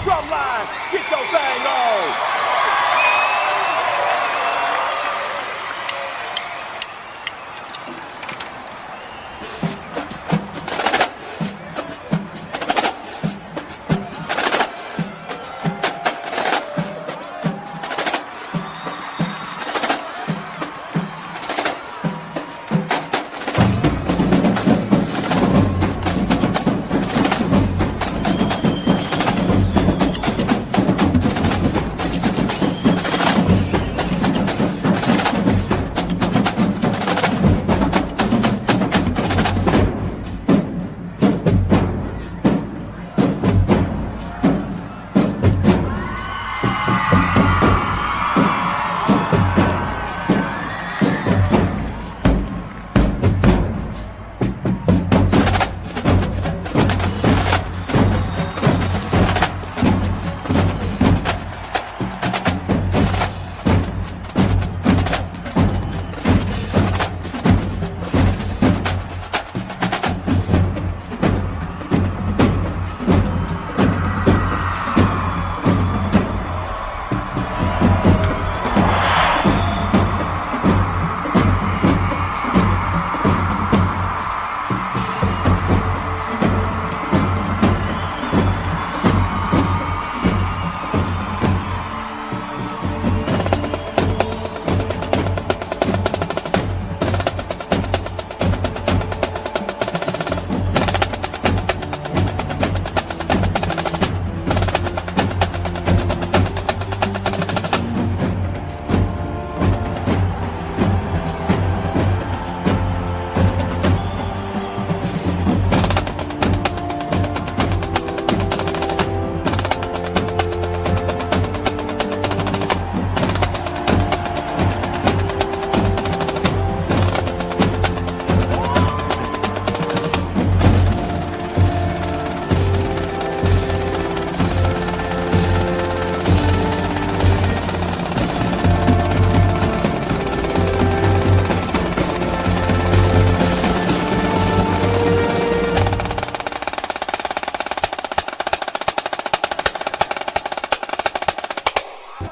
drum line. Get your thing on.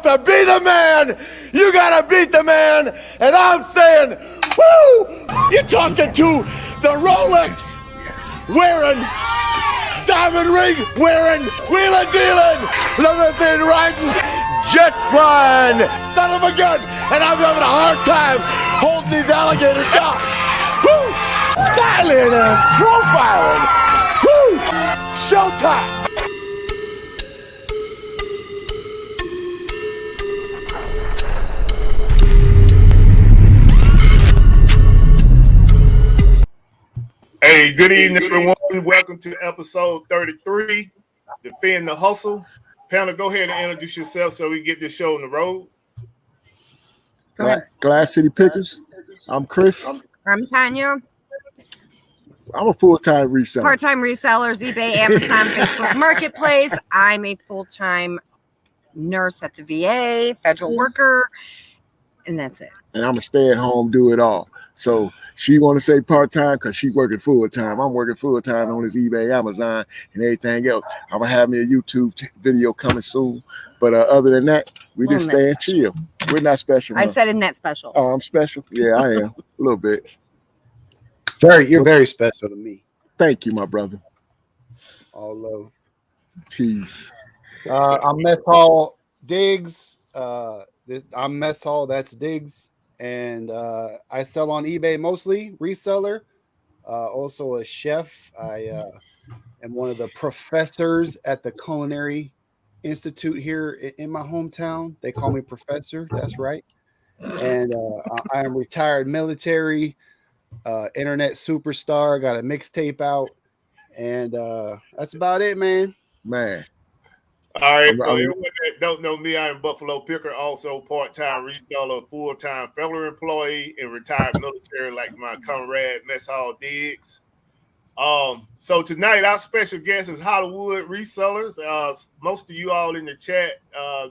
To be the man, you gotta beat the man, and I'm saying, woo! You're talking to the Rolex wearing, diamond ring wearing, wheeling dealing, limousine riding, jet flying, son of a gun, and I'm having a hard time holding these alligators down. Woo! Styling and profiling. Woo! Showtime. Hey, good evening, everyone. Welcome to episode 33, Defend the Hustle. Pamela, go ahead and introduce yourself so we get this show on the road. Glass City Pickers. I'm Chris. I'm Tanya. I'm a full-time reseller. Part-time resellers, eBay, Amazon, Facebook Marketplace. I'm a full-time nurse at the VA, federal worker, and that's it. And I'm a stay-at-home, do it all. So she want to say part-time because she's working full-time. I'm working full-time on this eBay, Amazon, and everything else. I'm going to have me a YouTube video coming soon. But other than that, we just stay and chill. We're not special. I said in that special. Oh, I'm special? Yeah, I am. A little bit. You're very special to me. Thank you, my brother. All love. Peace. I'm Mess Hall Diggs. I'm Mess Hall, that's Diggs. And I sell on eBay mostly, reseller. Also a chef. I am one of the professors at the Culinary Institute here in my hometown. They call me professor. That's right. And I am retired military, internet superstar. Got a mixtape out. And that's about it, man. All right, for everyone that don't know me, I am Buffalo Picker, also part-time reseller, full-time federal employee, and retired military like my comrade Mess Hall Diggs. So tonight our special guest is Hollywood Resellers. Most of you all in the chat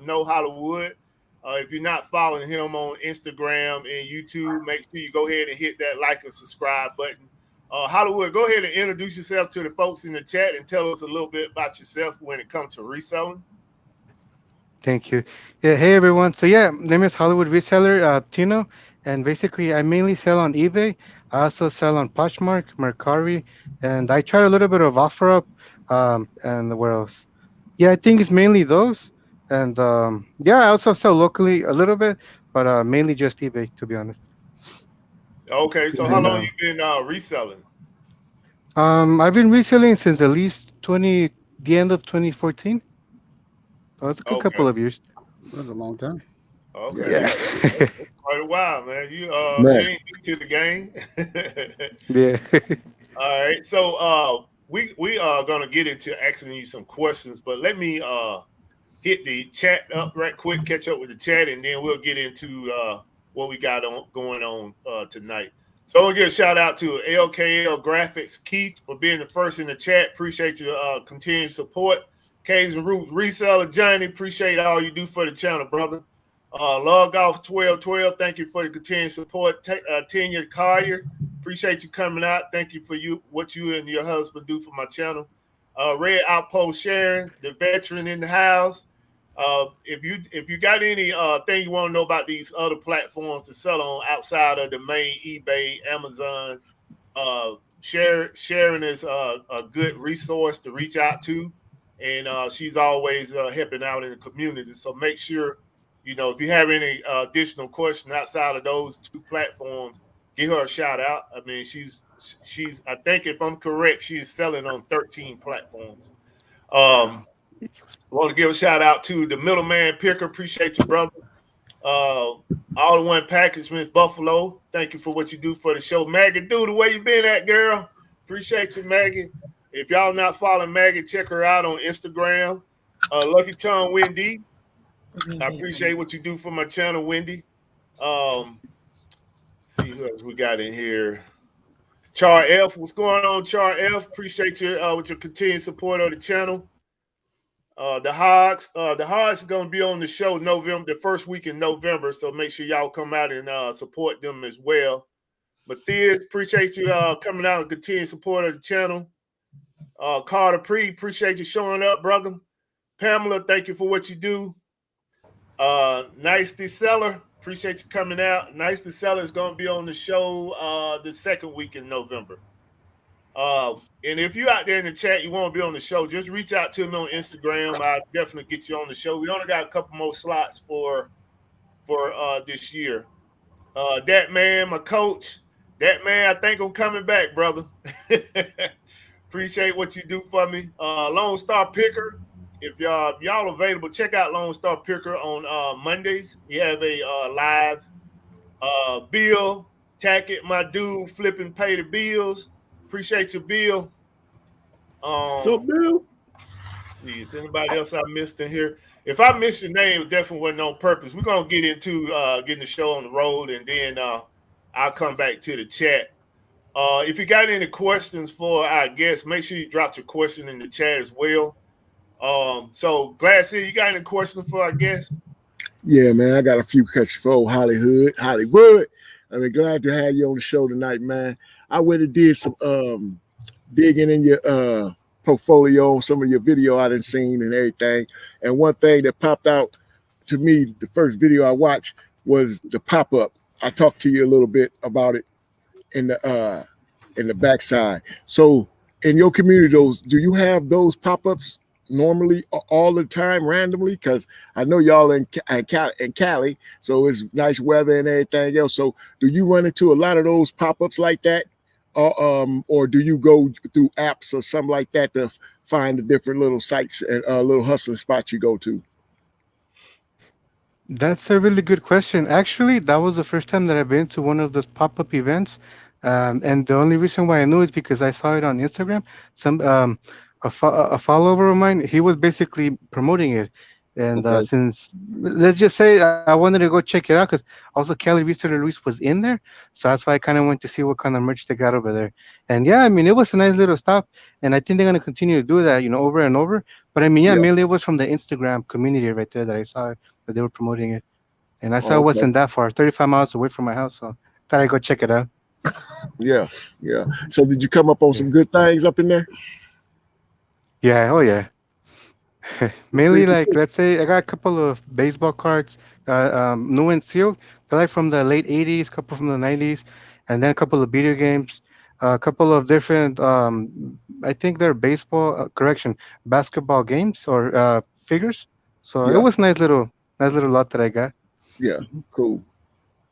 know Hollywood. If you're not following him on Instagram and YouTube, make sure you go ahead and hit that like and subscribe button. Hollywood, go ahead and introduce yourself to the folks in the chat and tell us a little bit about yourself when it comes to reselling. Thank you. Yeah, hey everyone. So yeah, name is Hollywood Reseller, Tino, and basically I mainly sell on eBay. I also sell on Poshmark, Mercari, and I try a little bit of OfferUp. And where else? Yeah, I think it's mainly those. And yeah, I also sell locally a little bit, but mainly just eBay, to be honest. Okay, so how And long you been reselling? I've been reselling since at least the end of 2014. So it's a good couple Okay, of years. That's a long time. okay, Yeah, Yeah. that's quite a while, man. You man. ain't new to the game. Yeah. All right, so we are gonna get into asking you some questions, but let me hit the chat up right quick, catch up with the chat, and then we'll get into what we got on going on tonight. So I want to give a shout out to LKL Graphics, Keith, for being the first in the chat. Appreciate your continued support. Caves and Roots Reseller, Johnny, appreciate all you do for the channel, brother. Log off 1212. Thank you for the continued support. Tanya Collier, appreciate you coming out. Thank you for what you and your husband do for my channel. Red Outpost Sharon, the veteran in the house. If you got any thing you want to know about these other platforms to sell on outside of the main eBay, Amazon, Sharon is a good resource to reach out to, and she's always helping out in the community. So make sure if you have any additional questions outside of those two platforms, give her a shout out. I mean, she's I think if I'm correct, she's selling on 13 platforms. Um, I want to give a shout out to the middleman picker. Appreciate you, brother. All in one package, Miss Buffalo. Thank you for what you do for the show. Maggie, dude, where you been at, girl? Appreciate you, Maggie. If y'all not following Maggie, check her out on Instagram. Lucky Charm Wendy. I appreciate what you do for my channel, Wendy. See who else we got in here. Char F, what's going on, Char F? Appreciate you with your continued support of the channel. The Hogs are gonna be on the show November, the first week in November. So make sure y'all come out and support them as well. Matthias, appreciate you coming out and continuing support of the channel. Carter Pre, appreciate you showing up, brother. Pamela, thank you for what you do. Nice Seller, appreciate you coming out. Nice Seller is gonna be on the show the second week in November. And if you out there in the chat, you want to be on the show, just reach out to me on Instagram. I'll definitely get you on the show. We only got a couple more slots for this year. That man, my coach, that man, I think I'm coming back, brother. Appreciate what you do for me. Lone Star Picker, if y'all available, check out Lone Star Picker on Mondays. We have a live Bill Tackett, my dude, flipping pay the bills. Appreciate you, Bill. So, Um, Bill, see, is anybody else I missed in here? If I missed your name, it definitely wasn't on purpose. We're gonna get into getting the show on the road, and then I'll come back to the chat. If you got any questions for our guests, make sure you drop your question in the chat as well. So Glassy, you got any questions for our guests? yeah, man, I got a few questions for Hollywood. I mean, glad to have you on the show tonight, man. I went and did some digging in your portfolio, some of your video I done seen and everything. And one thing that popped out to me, the first video I watched was the pop-up. I talked to you a little bit about it in the backside. So in your community, do you have those pop-ups normally all the time randomly? Because I know y'all in Cali, so it's nice weather and everything else. So do you run into a lot of those pop-ups like that? Or do you go through apps or something like that to find the different little sites and little hustling spots you go to? That's a really good question. Actually, that was the first time that I've been to one of those pop-up events, and the only reason why I knew is because I saw it on Instagram. Some a follower of mine, he was basically promoting it, and Okay. since let's just say I wanted to go check it out because also Kelly Reseller Luis was in there, so that's why I kind of went to see what kind of merch they got over there. And yeah, I mean it was a nice little stop, and I think they're gonna continue to do that, over and over. But I mean, yeah, Yeah. mainly it was from the Instagram community right there that I saw that they were promoting it. And I saw it Okay. wasn't that far, 35 miles away from my house. So thought I'd go check it out. Yeah. Yeah. So did you come up on Yeah. some good things up in there? Yeah. Oh, yeah. Mainly, Pretty like, consistent. let's say I got a couple of baseball cards, new and sealed. They're like from the late 80s, couple from the 90s, and then a couple of video games, a couple of different, I think they're baseball, basketball games or figures. So it Yeah, was nice little lot that I got. yeah, cool,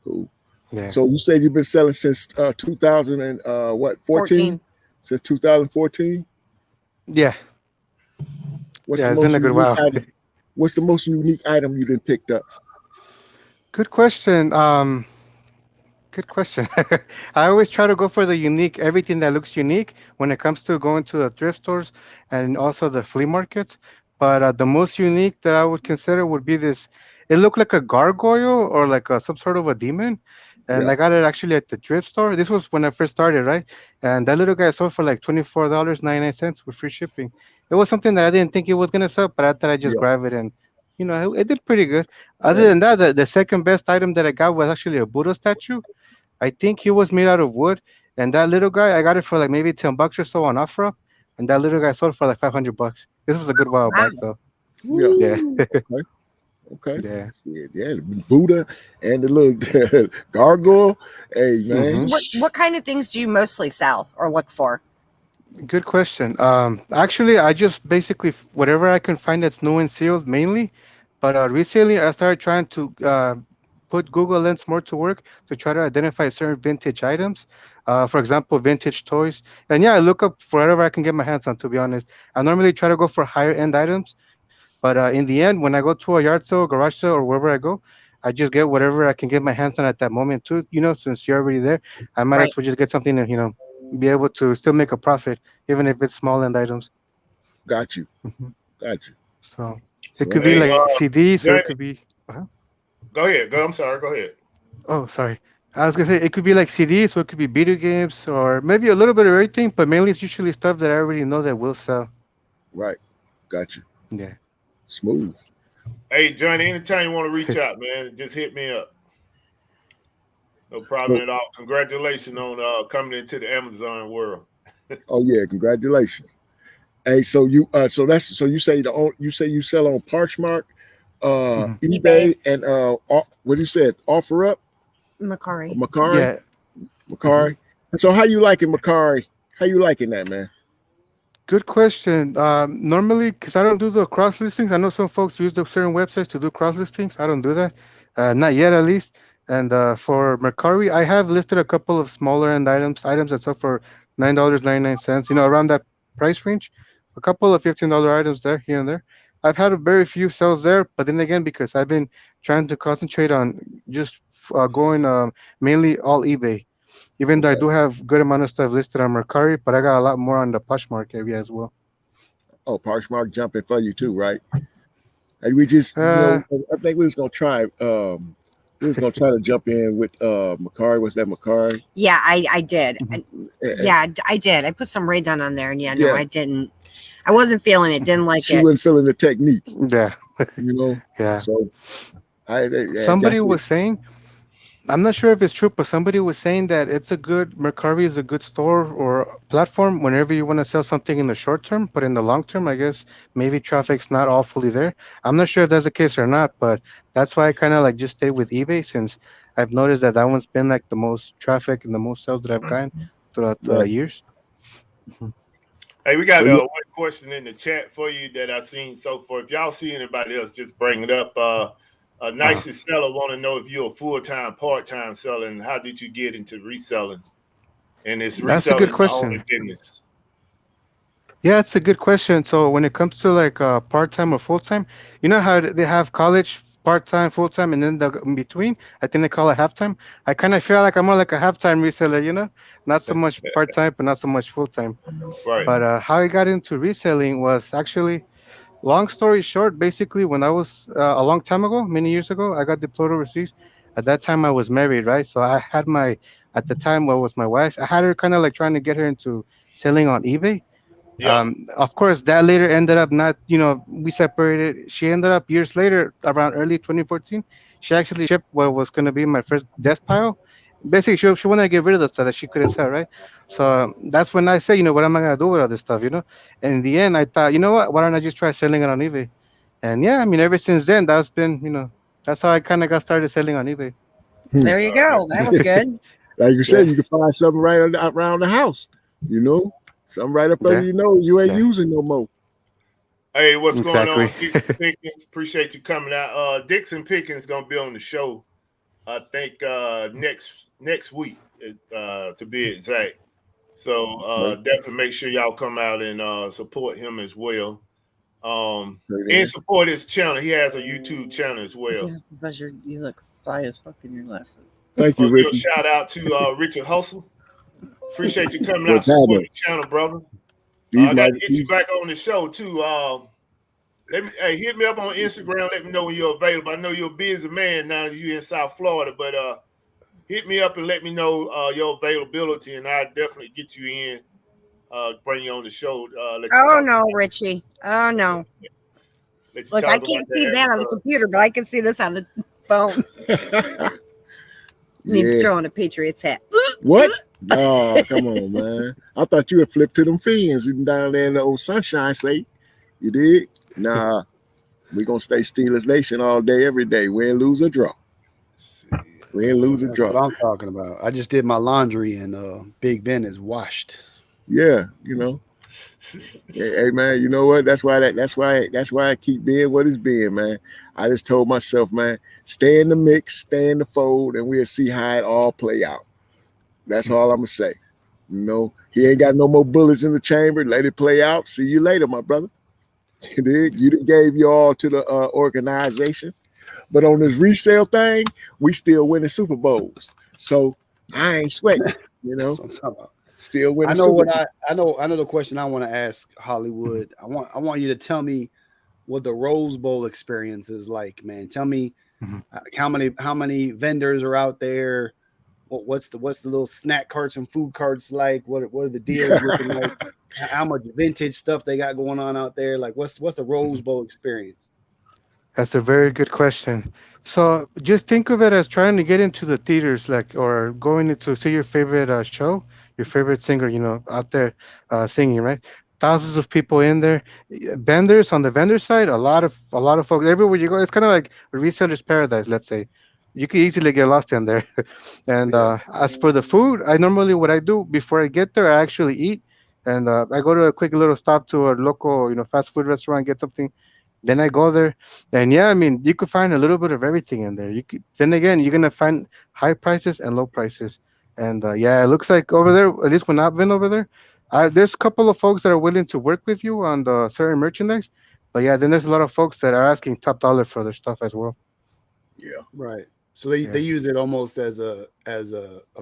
cool. Yeah. So you said you've been selling since 2000 and what 14? 14. Since 2014. Yeah. What's Yeah. the It's been most a good unique while. item? What's the most unique item you've been picked up? Good question. Good question. I always try to go for the unique, everything that looks unique when it comes to going to the thrift stores and also the flea markets. But the most unique that I would consider would be this. It looked like a gargoyle or like some sort of a demon. And Yeah, I got it actually at the thrift store. This was when I first started, right? And that little guy sold for like $24.99 with free shipping. It was something that I didn't think it was gonna sell, but I thought I just yeah, grab it and it did pretty good. Other yeah. than that, the second best item that I got was actually a Buddha statue. I think he was made out of wood. And that little guy, I got it for like maybe $10 or so on offer. And that little guy sold for like $500. This was a good while Wow. back though. Yeah. Yeah, Woo. Okay. Okay. yeah. Yeah, yeah. The Buddha and the little gargoyle. Hey man. Hmm. What kind of things do you mostly sell or look for? Good question. Actually, I just basically whatever I can find that's new and sealed mainly. But recently, I started trying to put Google Lens more to work to try to identify certain vintage items. For example, vintage toys. And yeah, I look up for whatever I can get my hands on. To be honest, I normally try to go for higher end items. But in the end, when I go to a yard sale, garage sale, or wherever I go, I just get whatever I can get my hands on at that moment too. Since you're already there, I might Right. as well just get something and be able to still make a profit, even if it's small end items. Got you. Hmm. Got you. So it So could be Hey, like CDs, or it Johnny, could be. go ahead. Go. I'm sorry. Go ahead. Oh, sorry. I was gonna say it could be like CDs, or it could be video games, or maybe a little bit of everything. But mainly, it's usually stuff that I already know that will sell. right. Got you. Yeah. Smooth. Hey, Johnny, anytime you want to reach out, man, just hit me up. No problem So at all. Congratulations on coming into the Amazon world. oh yeah, congratulations. Hey, so you say you say you sell on Parchmark, Hmm. eBay, eBay, and what you said, offer up Macari. Macari, Yeah. Hmm. Macari. And so how you liking Macari? How you liking that, man? Good question. Normally, because I don't do the cross listings, I know some folks use the certain websites to do cross listings. I don't do that, not yet at least. And for Mercari, I have listed a couple of smaller end items that sell for $9.99. Around that price range. A couple of $15 items there, here and there. I've had a very few sales there, but then again, because I've been trying to concentrate on just going mainly all eBay. Even though I Okay. do have good amount of stuff listed on Mercari, but I got a lot more on the Poshmark area as well. Oh, Parchmark jumping for you too, right? And we just, Uh, I think we was gonna try. We was gonna try to jump in with Macari. Was that Macari? Yeah, I did. Mhm. Yeah, I did. I put some Ray Done on there, and yeah, no, Yeah, I didn't. I wasn't feeling it. Didn't like she it. wasn't feeling the technique, yeah, you know. yeah. So Somebody that's it. was saying, I'm not sure if it's true, but somebody was saying that Mercari is a good store or platform whenever you want to sell something in the short term, but in the long term, I guess maybe traffic's not all fully there. I'm not sure if that's the case or not, but that's why I kind of like just stayed with eBay since I've noticed that that one's been like the most traffic and the most sales that I've gotten throughout the Right. years. Mhm. Hey, we So got yeah, one question in the chat for you that I've seen so far. If y'all see anybody else, just bring it up. A Uh, nicest seller want to know if you're a full-time, part-time seller, and how did you get into reselling? And is that's a good reselling your only question. business? Yeah, it's a good question. So when it comes to like part-time or full-time, you know how they have college part-time, full-time, and then the in between, I think they call it half-time. I kind of feel like I'm more like a half-time reseller, not so much part-time, but not so much full-time. Right. But how I got into reselling was actually, long story short, basically when I was a long time ago, many years ago, I got deployed overseas. At that time, I was married, right? So I had at the time, what was my wife, I had her kind of like trying to get her into selling on eBay. Yeah. Of course, that later ended up not, we separated. She ended up years later, around early 2014. She actually shipped what was going to be my first death pile. basically she wanted to get rid of the stuff that she couldn't sell, right? So that's when I say, what am I gonna do with all this stuff, And in the end, I thought, what, why don't I just try selling it on eBay? And yeah, I mean, ever since then, that's been, that's how I kind of got started selling on eBay. There you go. That was good. Like you said, Yeah, you can find something right around the house, you know, something right up under yeah, your nose you ain't yeah, using no more. Hey, what's going on, exactly. Dixon Pickens? Appreciate you coming out. Dixon Pickens gonna be on the show. I think next week, to be exact. So Right, definitely make sure y'all come out and support him as well. right And there. support his channel. He has a YouTube channel as well. Yes, because you look fly as fuck in your glasses. Thank you, I'll give a Ricky. shout out to Richard Hustle. Appreciate you coming out What's supporting happening? the channel, brother. These I got my to get you these. back on the show too. Hit me up on Instagram. Let me know when you're available. I know you're a busy man now. You in South Florida, but hit me up and let me know your availability, and I definitely get you in. Bring you on the show. Let you Oh talk. no, Richie. Oh no. Let you Look, I talk about can't the see that on the agriculture. computer, but I can see this on the phone. Me Yeah. throwing a Patriots hat. What? Oh, come on, man. I thought you had flipped to them fins even down there in the old Sunshine State. You did? Nah, we gonna stay Steelers Nation all day, every day. Win, lose, or draw. Win, lose, or That's draw. what I'm talking about. I just did my laundry and Big Ben is washed. Yeah, Hey, man, you know what? That's why I keep being what it's being, man. I just told myself, man, stay in the mix, stay in the fold, and we'll see how it all play out. That's all I'm gonna say. He ain't got no more bullets in the chamber. Let it play out. See you later, my brother. You did. You done gave your all to the organization, but on this resale thing, we still winning Super Bowls. So I ain't sweating. That's what I'm talking about. Still I winning know Super what Bowls. I know the question I want to ask Hollywood. I want you to tell me what the Rose Bowl experience is like, man. Tell me Mhm. how many vendors are out there. What's the little snack carts and food carts like? What are the deals looking like? How much vintage stuff they got going on out there? Like what's the Rose Bowl experience? That's a very good question. So just think of it as trying to get into the theaters, like, or going to see your favorite show, your favorite singer, out there singing, right? Thousands of people in there. Vendors on the vendor side, a lot of folks everywhere you go. It's kind of like a reseller's paradise, let's say. You could easily get lost in there. And Yeah. as for the food, I normally what I do before I get there, I actually eat, and I go to a quick little stop to a local, fast food restaurant, get something. Then I go there, and yeah, I mean, you could find a little bit of everything in there. Then again, you're gonna find high prices and low prices. And yeah, it looks like over there, at least when I've been over there, there's a couple of folks that are willing to work with you on the certain merchandise. But yeah, then there's a lot of folks that are asking top dollar for their stuff as well. Yeah. Right. So they Yeah, use it almost as a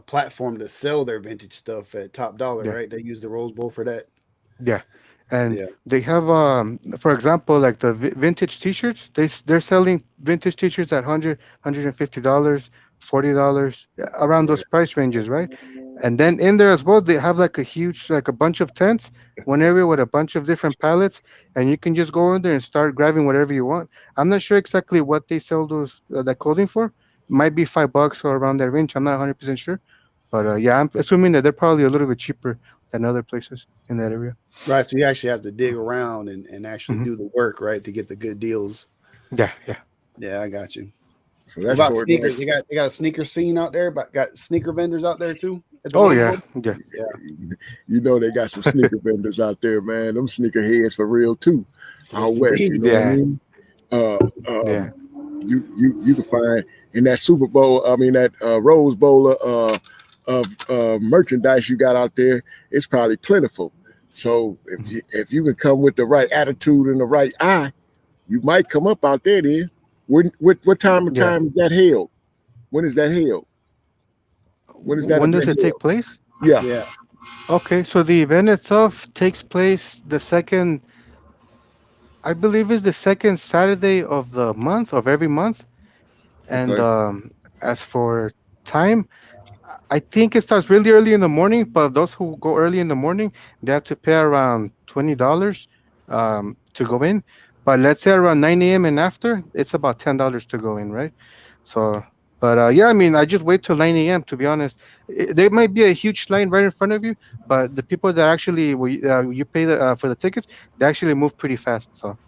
platform to sell their vintage stuff at top dollar, yeah. right? They use the Rose Bowl for that. Yeah, and Yeah. they have for example, like the vintage T-shirts. They're selling vintage T-shirts at $150, $40, around those price ranges, right? And then in there as well, they have like a huge, like a bunch of tents, one area with a bunch of different pallets, and you can just go in there and start grabbing whatever you want. I'm not sure exactly what they sell those that clothing for. Might be $5 or around that range. I'm not 100% sure, but yeah, I'm assuming that they're probably a little bit cheaper than other places in that area. Right. So you actually have to dig around and actually Hmm. do the work, right, to get the good deals. Yeah, yeah. Yeah, I got you. So What that's about sort of like, sneakers? They got a sneaker scene out there, but got sneaker vendors out there too at the Oh Rose yeah, Bowl. yeah, Yeah. they got some sneaker vendors out there, man. Them sneaker heads for real too. Yes, Out west, you indeed. know what I yeah, mean? Uh, yeah. you can find in that Super Bowl, I mean that Rose Bowl of merchandise you got out there, it's probably plentiful. So if you can come with the right attitude and the right eye, you might come up out there. Then what time of Yeah. time is that held? When is that held? When is that When does event it take held? place? Yeah. Yeah. Okay, so the event itself takes place the second, I believe, is the second Saturday of the month of every month. And Okay. as for time, I think it starts really early in the morning. But those who go early in the morning, they have to pay around $20 to go in. But let's say around 9 a.m. and after, it's about $10 to go in, right? So But yeah, I mean, I just wait till 9 a.m. to be honest. There might be a huge line right in front of you, but the people that actually you pay for the tickets, they actually move pretty fast, so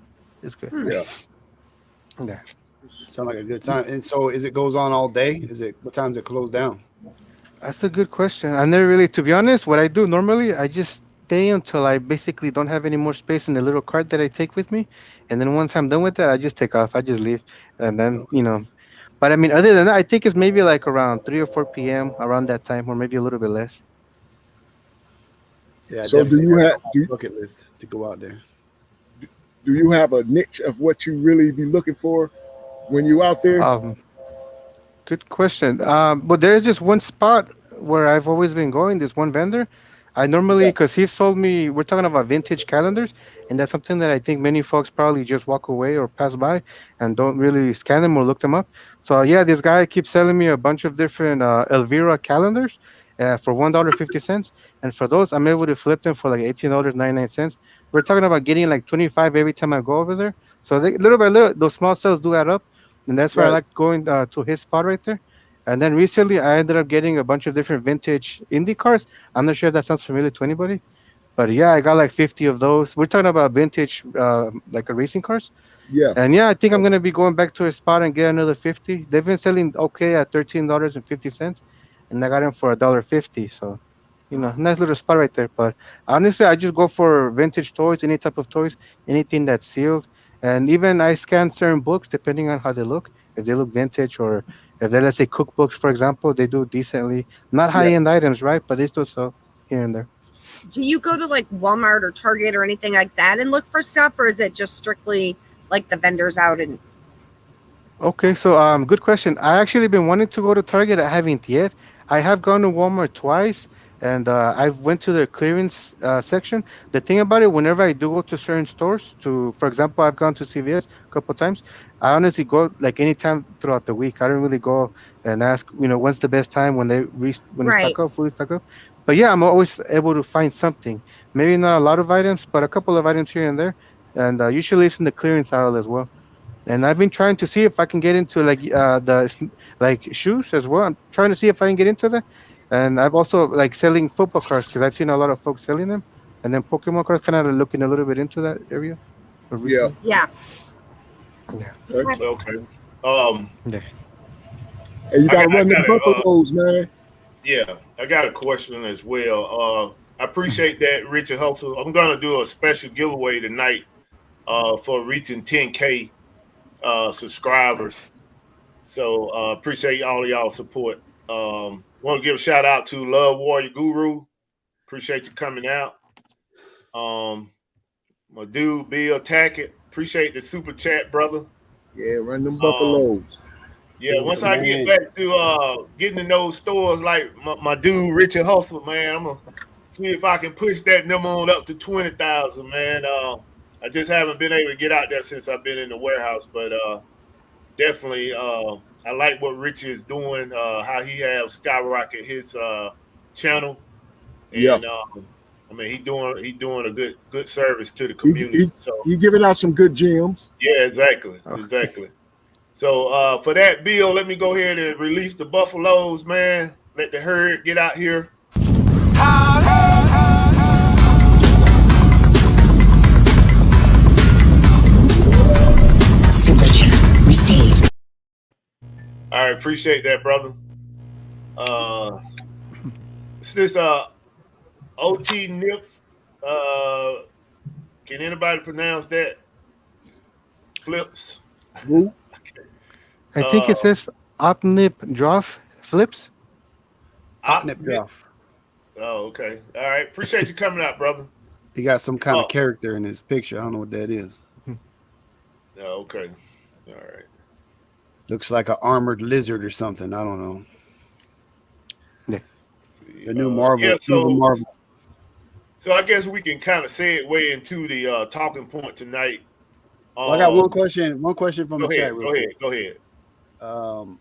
it's good. Yeah. Yeah. Sound like a good time. And so, is it goes on all day? Is it what time's it close down? That's a good question. I never really, to be honest, what I do normally, I just stay until I basically don't have any more space in the little cart that I take with me, and then once I'm done with that, I just take off. I just leave, and then Okay. But I mean, other than that, I think it's maybe like around 3 or 4 p.m. around that time, or maybe a little bit less. Yeah, I So do definitely you got have it on my bucket list to go out there. a niche of what you really be looking for when you out there? Um, Good question. But there's just one spot where I've always been going. This one vendor. I normally, Yeah. because he sold me, we're talking about vintage calendars, and that's something that I think many folks probably just walk away or pass by and don't really scan them or look them up. So yeah, this guy keeps selling me a bunch of different Elvira calendars for $1.50, and for those, I'm able to flip them for like $18.99. We're talking about getting like 25 every time I go over there. So little by little, those small sales do add up, and that's why I Right. like going to his spot right there. And then recently, I ended up getting a bunch of different vintage Indy cars. I'm not sure if that sounds familiar to anybody, but yeah, I got like 50 of those. We're talking about vintage, like a racing cars. Yeah. And yeah, I think I'm gonna be going back to a spot and get another 50. They've been selling okay at $13.50, and I got them for $1.50. So, nice little spot right there. But honestly, I just go for vintage toys, any type of toys, anything that's sealed. And even I scan certain books depending on how they look. If they look vintage, or if they're, let's say, cookbooks, for example, they do decently. Not Yeah. high-end items, right? But they still sell here and there. Do you go to like Walmart or Target or anything like that and look for stuff, or is it just strictly like the vendors out and Okay, so good question. I actually been wanting to go to Target. I haven't yet. I have gone to Walmart twice, and I went to the clearance section. The thing about it, whenever I do go to certain stores, for example, I've gone to CVS a couple times. I honestly go like anytime throughout the week. I don't really go and ask, when's the best time when when they right? stock up, fully stock up. But yeah, I'm always able to find something. Maybe not a lot of items, but a couple of items here and there. And usually it's in the clearance aisle as well. And I've been trying to see if I can get into like like shoes as well. I'm trying to see if I can get into that. And I've also like selling football cards because I've seen a lot of folks selling them. And then Pokemon cards, kind of looking a little bit into that area Yeah. recently. Yeah. Yeah. Okay. Okay. Um, Yeah. And you I gotta got, I run them got a, buffaloes, man. yeah, I got a question as well. I appreciate that, Richard Hustle. I'm gonna do a special giveaway tonight, for reaching 10K subscribers. Nice. So appreciate all of y'all support. Want to give a shout out to Love Warrior Guru. Appreciate you coming out. My dude Bill Tackett. Appreciate the super chat, brother. Yeah, run them Um, buffaloes. yeah, You're once the I get man. back to getting in those stores like my dude Richard Hustle, man, I'm gonna see if I can push that number on up to 20,000, man. I just haven't been able to get out there since I've been in the warehouse, but definitely I like what Richie is doing, how he have skyrocket his channel, Yeah. and I mean he doing a good service to the He, community. he, So he giving out some good gems. yeah, exactly, Oh, exactly. So for that, Bill, let me go ahead and release the Buffaloes, man. Let the herd get out here. Super chat received. I appreciate that, brother. Uh, it's this OT Nip. Can anybody pronounce that? Flips. Who? I think Uh, it says Opnip Droff Flips. Opnip Nip. Groff. Oh, okay. All right. Appreciate you coming out, brother. He got some kind of Oh, character in his picture. I don't know what that is. okay. All right. Looks like an armored lizard or something. I don't know. Yeah. See, The new Marvel. yeah. New Marvel. So I guess we can kind of segue into the talking point tonight. Well, I got one question. One question from Go the ahead. chat. Real Go quick. ahead. Go ahead. I'm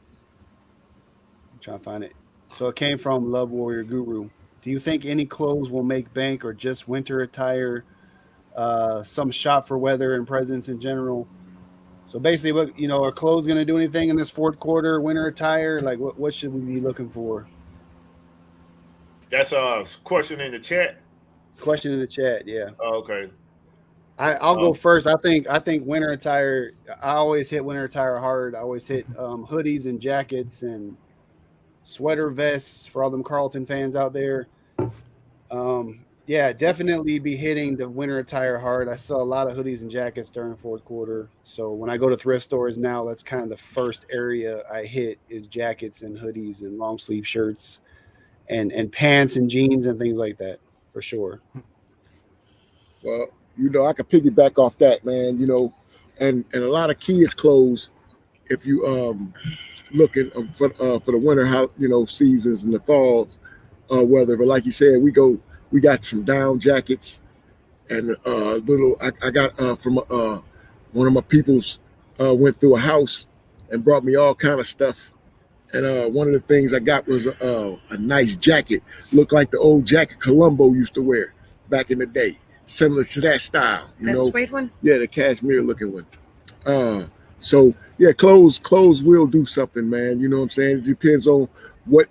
trying to find it. So it came from Love Warrior Guru. Do you think any clothes will make bank, or just winter attire? Some shop for weather and presents in general. So basically, what are clothes going to do anything in this fourth quarter? Winter attire, like what should we be looking for? That's a question in the chat. Question in the chat, yeah. Oh, okay. I'll go first. I think winter attire. I always hit winter attire hard. I always hit hoodies and jackets and sweater vests for all them Carlton fans out there. Yeah, definitely be hitting the winter attire hard. I sell a lot of hoodies and jackets during fourth quarter. So when I go to thrift stores now, that's kind of the first area I hit is jackets and hoodies and long sleeve shirts and pants and jeans and things like that for sure. Well, I could piggyback off that, man. And a lot of kids' clothes. If you looking for the winter seasons and the falls weather, but like you said, we got some down jackets and little. I got from one of my peoples went through a house and brought me all kind of stuff. And one of the things I got was a nice jacket, looked like the old jacket Columbo used to wear back in the day. Similar to that style, suede one? Yeah, the cashmere looking one. So yeah, clothes will do something, man. You know what I'm saying? It depends on what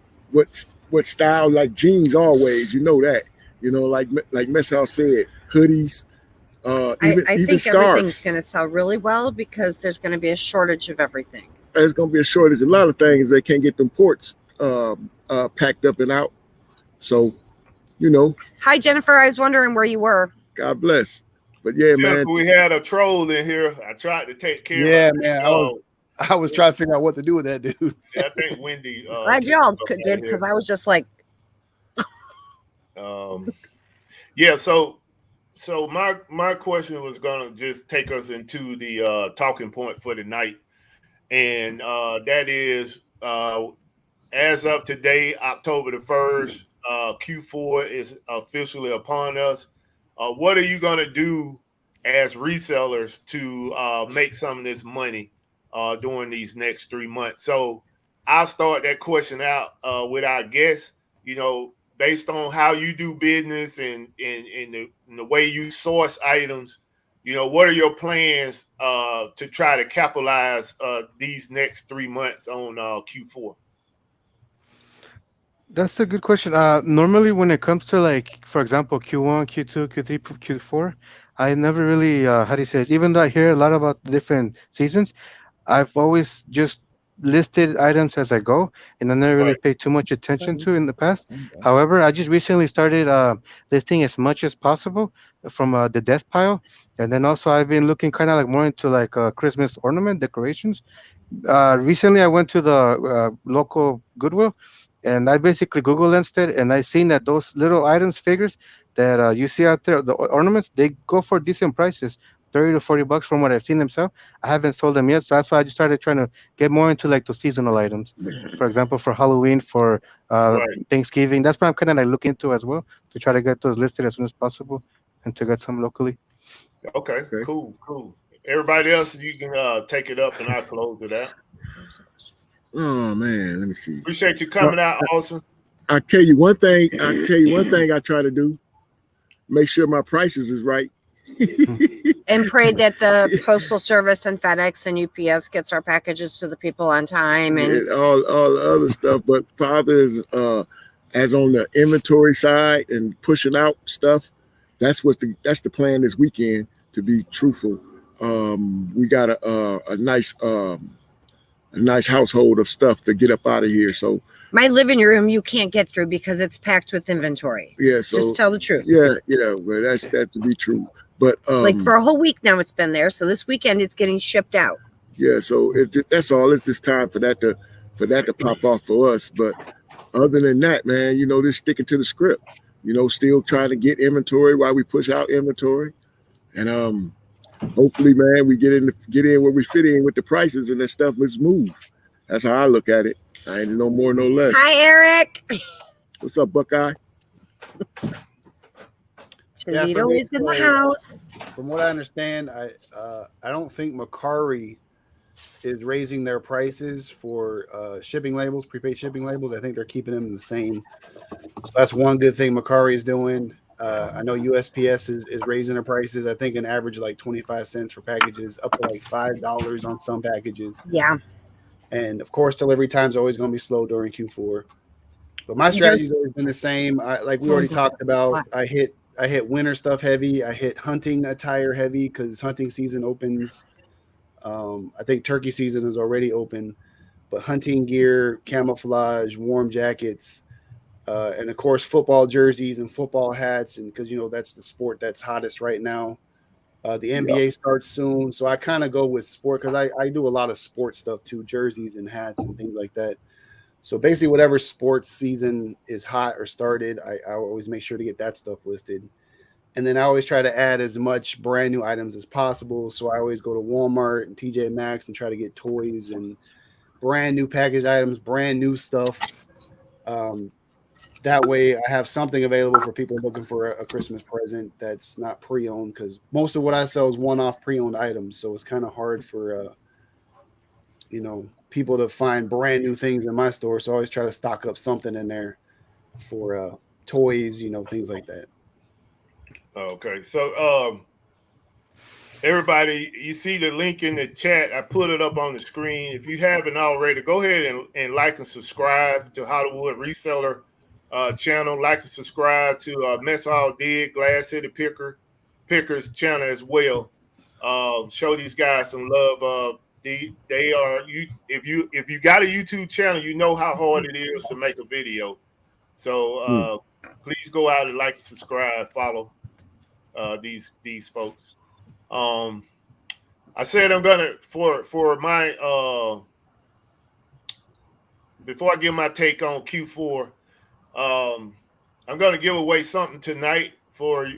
style. Like jeans, always, that. Like Messal said, hoodies. I even think scarves. Everything's going to sell really well because there's going to be a shortage of everything. There's going to be a shortage. A lot of things they can't get them ports packed up and out. So, Hi, Jennifer. I was wondering where you were. God bless. But yeah, Jennifer, man. We had a troll in here. I tried to take care of it. Yeah, man. I was trying to figure out what to do with that dude. Yeah, I think Wendy. Glad y'all did because I was just like. Yeah. So my question was gonna just take us into the talking point for the night, and that is as of today, October the 1st, Q4 is officially upon us. What are you going to do as resellers to make some of this money during these next 3 months? So I'll start that question out with our guests, based on how you do business and the way you source items, what are your plans to try to capitalize these next 3 months on Q4? That's a good question. Normally, when it comes to like, for example, Q1, Q2, Q3, Q4, I never really, how do you say it? Even though I hear a lot about the different seasons, I've always just listed items as I go, and I never really paid too much attention to in the past. However, I just recently started listing as much as possible from the death pile, and then also I've been looking kind of like more into like Christmas ornament decorations. Recently, I went to the local Goodwill, and I basically Google lensed it, and I seen that those little items, figures that you see out there, the ornaments, they go for decent prices, $30 to $40 from what I've seen them sell. I haven't sold them yet, so that's why I just started trying to get more into like the seasonal items. For example, for Halloween, for Thanksgiving, that's what I'm kind of like looking into as well to try to get those listed as soon as possible and to get some locally. Okay. Cool. Everybody else, you can take it up, and I'll close it out. Oh man, let me see. Appreciate you coming out, Austin. I tell you one thing. I try to do: make sure my prices is right, and pray that the Postal Service and FedEx and UPS gets our packages to the people on time and all the other stuff. But Father is as on the inventory side and pushing out stuff. That's the plan this weekend. To be truthful, we got a nice household of stuff to get up out of here. So my living room you can't get through because it's packed with inventory. Yeah, so just tell the truth. Yeah, well, that's to be true. But like for a whole week now, it's been there. So this weekend it's getting shipped out. Yeah, so that's all. It's just time for that to pop off for us. But other than that, man, just sticking to the script. Still trying to get inventory while we push out inventory, and hopefully, man, we get in where we fit in with the prices and that stuff. Let's move. That's how I look at it. I ain't no more, no less. Hi, Eric. What's up, Buckeye? Toledo is in the house. From what I understand, I don't think Macari is raising their prices for shipping labels, prepaid shipping labels. I think they're keeping them the same. So that's one good thing Macari is doing. I know USPS is raising their prices. I think an average like 25 cents for packages, up to like $5 on some packages. Yeah. And of course, delivery times are always going to be slow during Q4. But my strategy has always been the same. Like we already talked about, I hit winter stuff heavy. I hit hunting attire heavy because hunting season opens. I think turkey season is already open, but hunting gear, camouflage, warm jackets, and of course football jerseys and football hats, and because that's the sport that's hottest right now. The NBA starts soon, so I kind of go with sport because I do a lot of sports stuff too, jerseys and hats and things like that. So basically, whatever sports season is hot or started, I always make sure to get that stuff listed. And then I always try to add as much brand new items as possible. So I always go to Walmart and TJ Maxx and try to get toys and brand new package items, brand new stuff. That way I have something available for people looking for a Christmas present that's not pre-owned, because most of what I sell is one-off pre-owned items. So it's kind of hard for people to find brand new things in my store. So I always try to stock up something in there for toys, things like that. Okay, so everybody, you see the link in the chat. I put it up on the screen. If you haven't already, go ahead and like and subscribe to Hollywood Reseller channel. Like and subscribe to Mess Hall Dig, Glass City Pickers channel as well. Show these guys some love. They are if you got a YouTube channel, you know how hard it is to make a video. So please go out and like and subscribe, follow these folks. I said I'm gonna for my before I give my take on Q4, I'm gonna give away something tonight for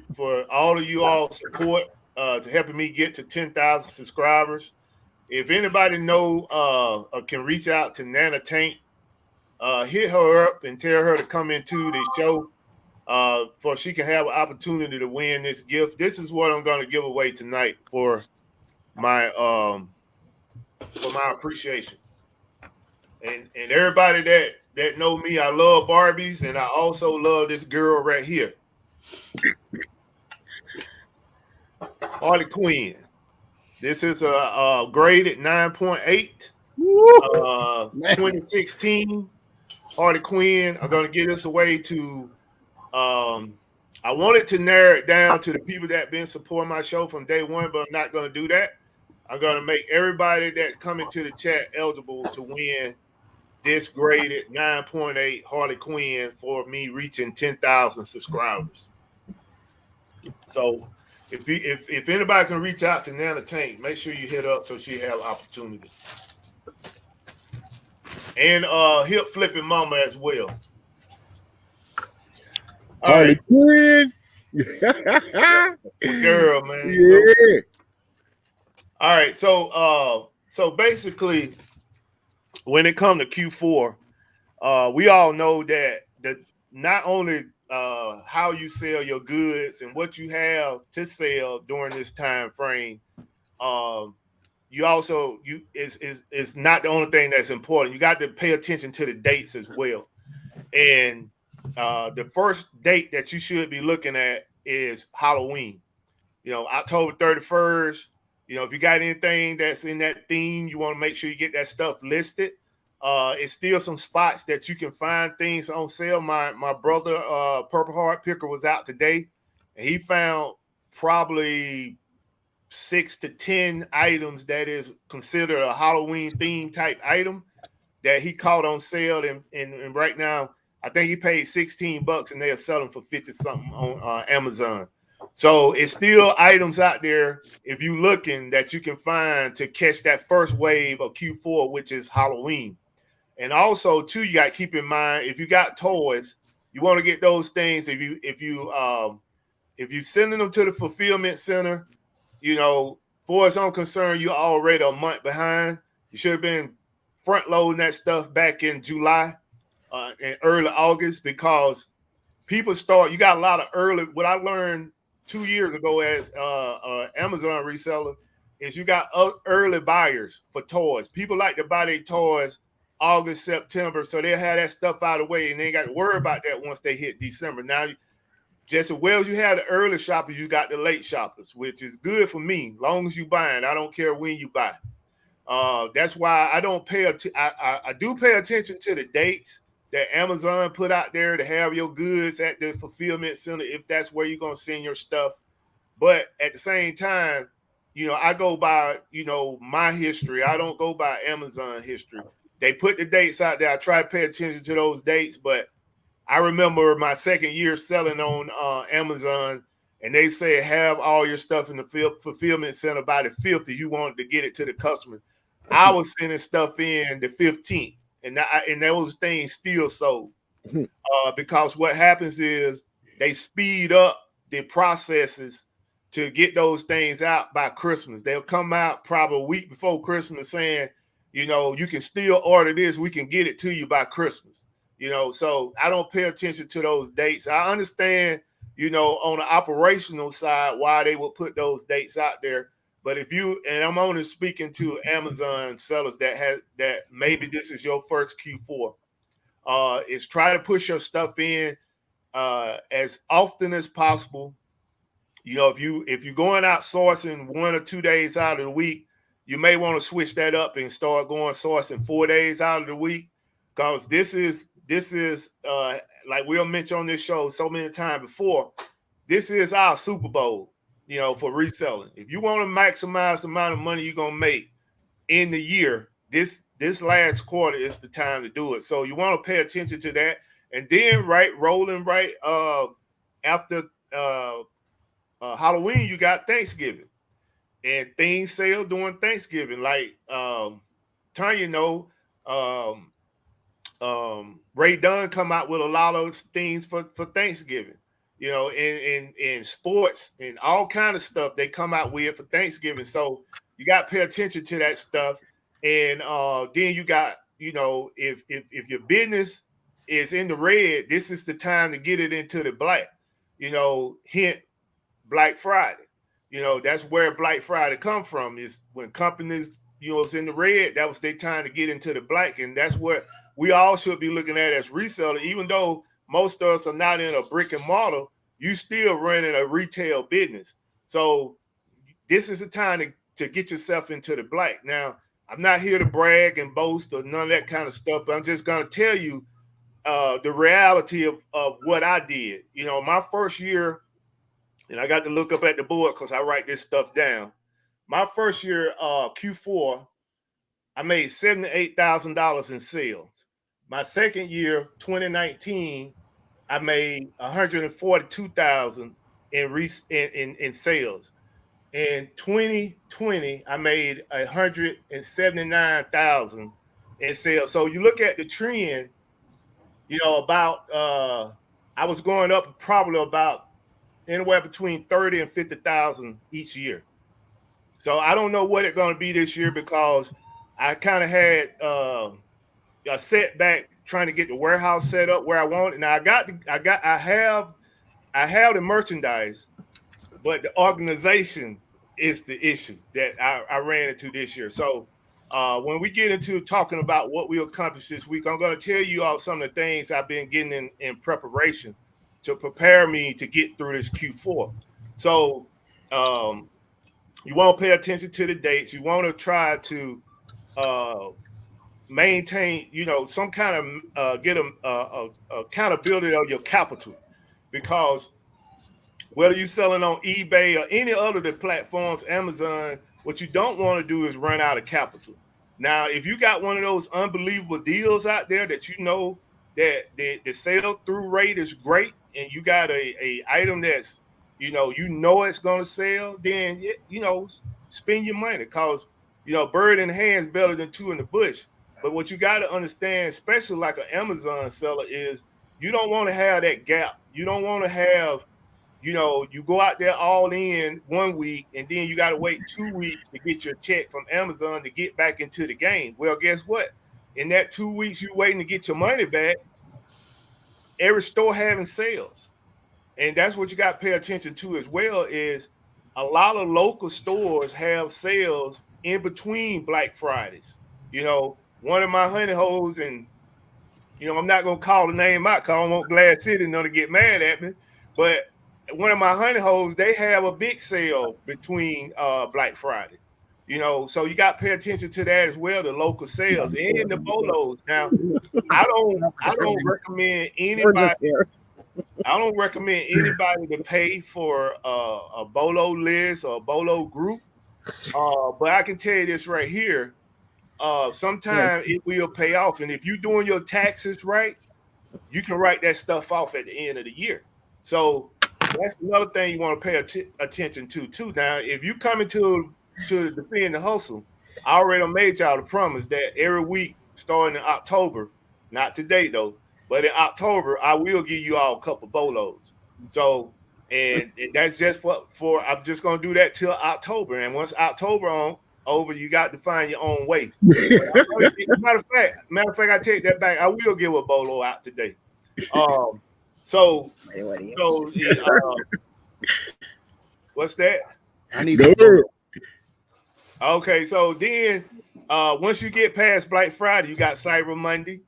all of you all support to helping me get to 10,000 subscribers. If anybody know or can reach out to Nana Tank, hit her up and tell her to come into the show for she can have an opportunity to win this gift. This is what I'm going to give away tonight for my appreciation. And everybody that know me, I love Barbies, and I also love this girl right here, Harley Quinn. This is a grade at 9.8, 2016 Harley Quinn. I'm going to give this away to I wanted to narrow it down to the people that been supporting my show from day one, but I'm not going to do that. I'm going to make everybody that come into the chat eligible to win this graded 9.8 Harley Quinn for me reaching 10,000 subscribers. So if anybody can reach out to Nana Tank, make sure you hit up so she have opportunity. And hip flipping mama as well. Harley Quinn. Girl, man. Yeah. All right. So basically, when it comes to Q4, we all know that not only how you sell your goods and what you have to sell during this time frame, you also is not the only thing that's important. You got to pay attention to the dates as well. And the first date that you should be looking at is Halloween. October 31st. If you got anything that's in that theme, you want to make sure you get that stuff listed. It's still some spots that you can find things on sale. My brother, Purple Heart Picker, was out today, and he found probably 6 to 10 items that is considered a Halloween theme type item that he caught on sale. And right now, I think he paid $16 and they're selling for 50 something on Amazon. So it's still items out there if you're looking that you can find to catch that first wave of Q4, which is Halloween. And also, too, you got to keep in mind, if you got toys, you want to get those things. If you sending them to the fulfillment center, for as I'm concerned, you're already a month behind. You should have been front loading that stuff back in July and early August, because people start. You got a lot of early. What I learned 2 years ago as Amazon reseller is you got early buyers for toys. People like to buy their toys August, September, so they'll have that stuff out of the way and they ain't got to worry about that once they hit December. Now, just as well as you have the early shoppers, you got the late shoppers, which is good for me. Long as you buying, I don't care when you buy. That's why I don't pay. I do pay attention to the dates that Amazon put out there to have your goods at the fulfillment center, if that's where you're gonna send your stuff. But at the same time, I go by my history. I don't go by Amazon history. They put the dates out there. I try to pay attention to those dates, but I remember my second year selling on Amazon, and they said have all your stuff in the fulfillment center by the 5th if you wanted to get it to the customer. I was sending stuff in the 15th, and those things still sold. Because what happens is they speed up the processes to get those things out by Christmas. They'll come out probably a week before Christmas saying, you can still order this. We can get it to you by Christmas. So I don't pay attention to those dates. I understand, on the operational side, why they would put those dates out there. But and I'm only speaking to Amazon sellers that maybe this is your first Q4, is try to push your stuff in as often as possible. If you're going out sourcing 1 or 2 days out of the week, you may want to switch that up and start going sourcing 4 days out of the week, because this is like we'll mention on this show so many times before. This is our Super Bowl, for reselling. If you want to maximize the amount of money you're gonna make in the year, this last quarter is the time to do it. So you want to pay attention to that, and then rolling after Halloween, you got Thanksgiving, and things sell during Thanksgiving. Like Tanya Ray Dunn come out with a lot of things for Thanksgiving. In sports and all kind of stuff they come out with for Thanksgiving. So you got to pay attention to that stuff. And then you got, if your business is in the red, this is the time to get it into the black. Hint Black Friday. That's where Black Friday come from, is when companies, it's in the red, that was their time to get into the black. And that's what we all should be looking at as reseller. Even though most of us are not in a brick and mortar, you still running a retail business. So this is the time to get yourself into the black. Now, I'm not here to brag and boast or none of that kind of stuff, but I'm just going to tell you the reality of what I did. My first year, and I got to look up at the board because I write this stuff down. My first year, Q4, I made $78,000 in sales. My second year, 2019, I made $142,000 in sales. In 2020, I made $179,000 in sales. So you look at the trend, about I was going up probably about anywhere between 30 and 50,000 each year. So I don't know what it's going to be this year, because I kind of had a setback trying to get the warehouse set up where I want it. Now I have the merchandise, but the organization is the issue that I ran into this year. So when we get into talking about what we accomplished this week, I'm going to tell you all some of the things I've been getting in preparation to prepare me to get through this Q4. So you want to pay attention to the dates. You want to try to maintain, some kind of get a accountability of your capital, because whether you're selling on eBay or any other the platforms, Amazon, what you don't want to do is run out of capital. Now, if you got one of those unbelievable deals out there that that the sell through rate is great, and you got a item that's it's going to sell, then spend your money, because bird in the hand is better than two in the bush. But what you got to understand, especially like an Amazon seller, is you don't want to have that gap. You don't want to have, you go out there all in 1 week, and then you got to wait 2 weeks to get your check from Amazon to get back into the game. Well, guess what? In that 2 weeks you waiting to get your money back, every store having sales. And that's what you got to pay attention to as well, is a lot of local stores have sales in between Black Fridays. One of my honey holes, and I'm not gonna call the name out because I don't want Glad City to get mad at me, but one of my honey holes, they have a big sale between Black Friday. You know, so you got to pay attention to that as well, the local sales and the BOLOs. Now, I don't recommend anybody. I don't recommend anybody to pay for a BOLO list or a BOLO group. But I can tell you this right here. Sometimes it will pay off. And if you're doing your taxes right, you can write that stuff off at the end of the year. So that's another thing you want to pay attention to too. Now, if you come into defend the hustle, I already made y'all the promise that every week starting in October, not today though, but in October, I will give you all a couple BOLOs. So, and that's just for I'm just gonna do that till October. And once October over, you got to find your own way. Matter of fact, I take that back. I will give a BOLO out today. What's that? I need to. Okay, so then once you get past Black Friday, you got Cyber Monday.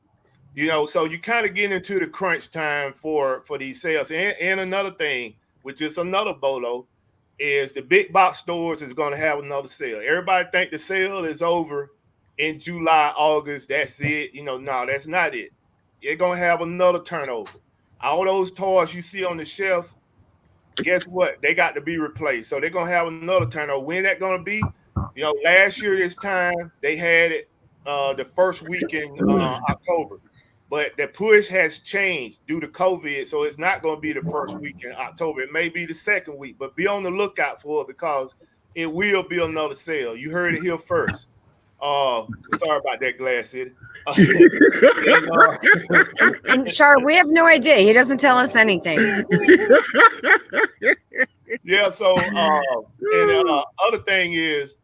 You know, so you kind of get into the crunch time for these sales. And another thing, which is another BOLO, is the big box stores is going to have another sale. Everybody think the sale is over in July, August. That's it. You know, no, that's not it. They're going to have another turnover. All those toys you see on the shelf, guess what? They got to be replaced. So they're going to have another turnover. When that going to be? You know, last year this time, they had it the first week in October. But the push has changed due to COVID, so it's not going to be the first week in October. It may be the second week, but be on the lookout for it because it will be another sale. You heard it here first. Sorry about that, Glass City. And Char, we have no idea. He doesn't tell us anything. Yeah. So, and other thing is,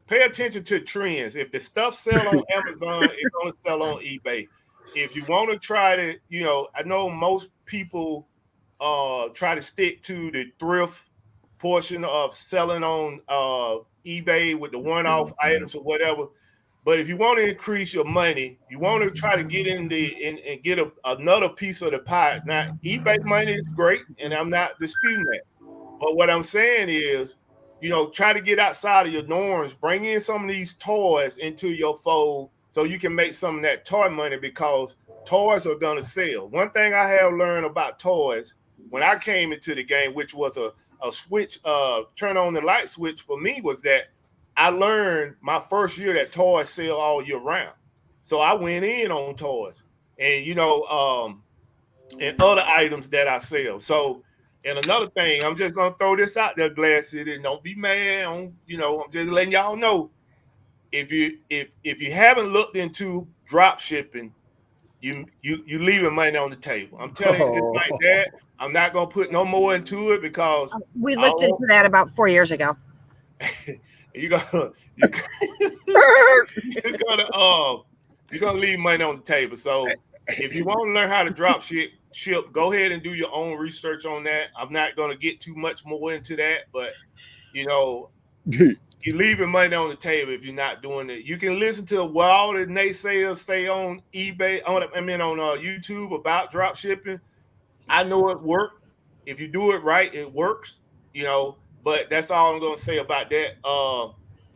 pay attention to trends. If the stuff sell on Amazon, it's going to sell on eBay. If you want to try to, you know, I know most people try to stick to the thrift portion of selling on eBay with the one-off items or whatever. But if you want to increase your money, you want to try to get in and get another piece of the pie. Now, eBay money is great, and I'm not disputing that. But what I'm saying is, you know, try to get outside of your norms. Bring in some of these toys into your fold so you can make some of that toy money because toys are going to sell. One thing I have learned about toys when I came into the game, which was a switch, turn on the light switch for me, was that I learned my first year that toys sell all year round. So I went in on toys and, you know, and other items that I sell. So, and another thing, I'm just going to throw this out there, Glass City, and don't be mad. You know, I'm just letting y'all know. If you haven't looked into drop shipping, you leaving money on the table. I'm telling you just like that. I'm not gonna put no more into it because we looked into that about 4 years ago. you're gonna leave money on the table. So if you want to learn how to drop ship, go ahead and do your own research on that. I'm not gonna get too much more into that, but you know. You're leaving money on the table if you're not doing it. You can listen to what all the naysayers say on eBay, on YouTube about drop shipping. I know it works. If you do it right, it works. You know, but that's all I'm gonna say about that.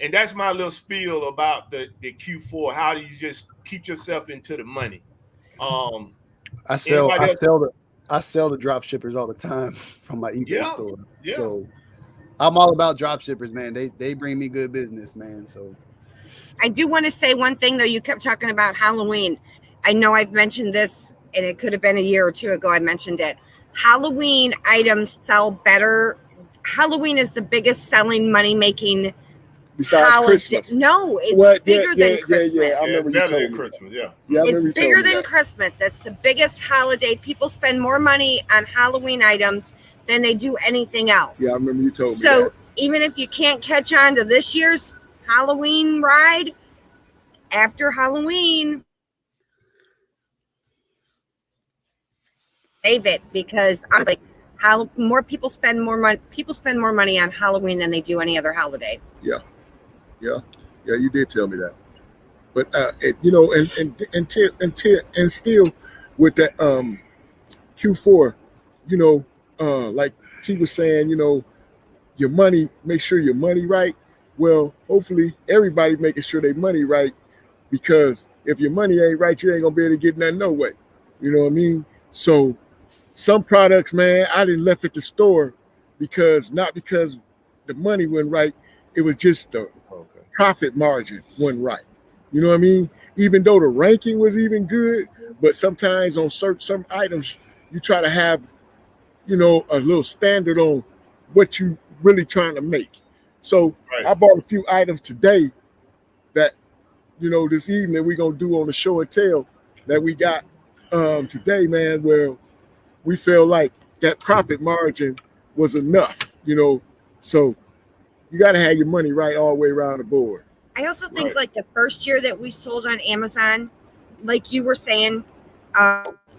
And that's my little spiel about the Q4. How do you just keep yourself into the money? I sell the drop shippers all the time from my eBay store. Yeah. So I'm all about drop shippers, man. They bring me good business, man. So I do want to say one thing though. You kept talking about Halloween. I know I've mentioned this, and it could have been a year or two ago I mentioned it. Halloween items sell better. Halloween is the biggest selling money-making besides holiday. Christmas. No, it's bigger than Christmas. Yeah, I remember you told me. Christmas, yeah. It's bigger than Christmas. That's the biggest holiday. People spend more money on Halloween items than they do anything else. Yeah, I remember you told me So that. even if you can't catch on to this year's Halloween ride, after Halloween, save it, because honestly, more people spend more money. People spend more money on Halloween than they do any other holiday. Yeah, you did tell me that. But you know, and still with that Q4, you know, like T was saying, your money, make sure your money right. Well, hopefully everybody making sure their money right, because if your money ain't right, you ain't gonna be able to get nothing no way. You know what I mean? So some products, man, I didn't left at the store not because the money wasn't right, it was just the profit margin wasn't right. You know what I mean? Even though the ranking was even good, but sometimes on some items, you try to have, a little standard on what you really trying to make. So I bought a few items today that, this evening we're gonna do on the show and tell that we got today, man, where we feel like that profit margin was enough, So you got to have your money right all the way around the board. I also think like the first year that we sold on Amazon, like you were saying,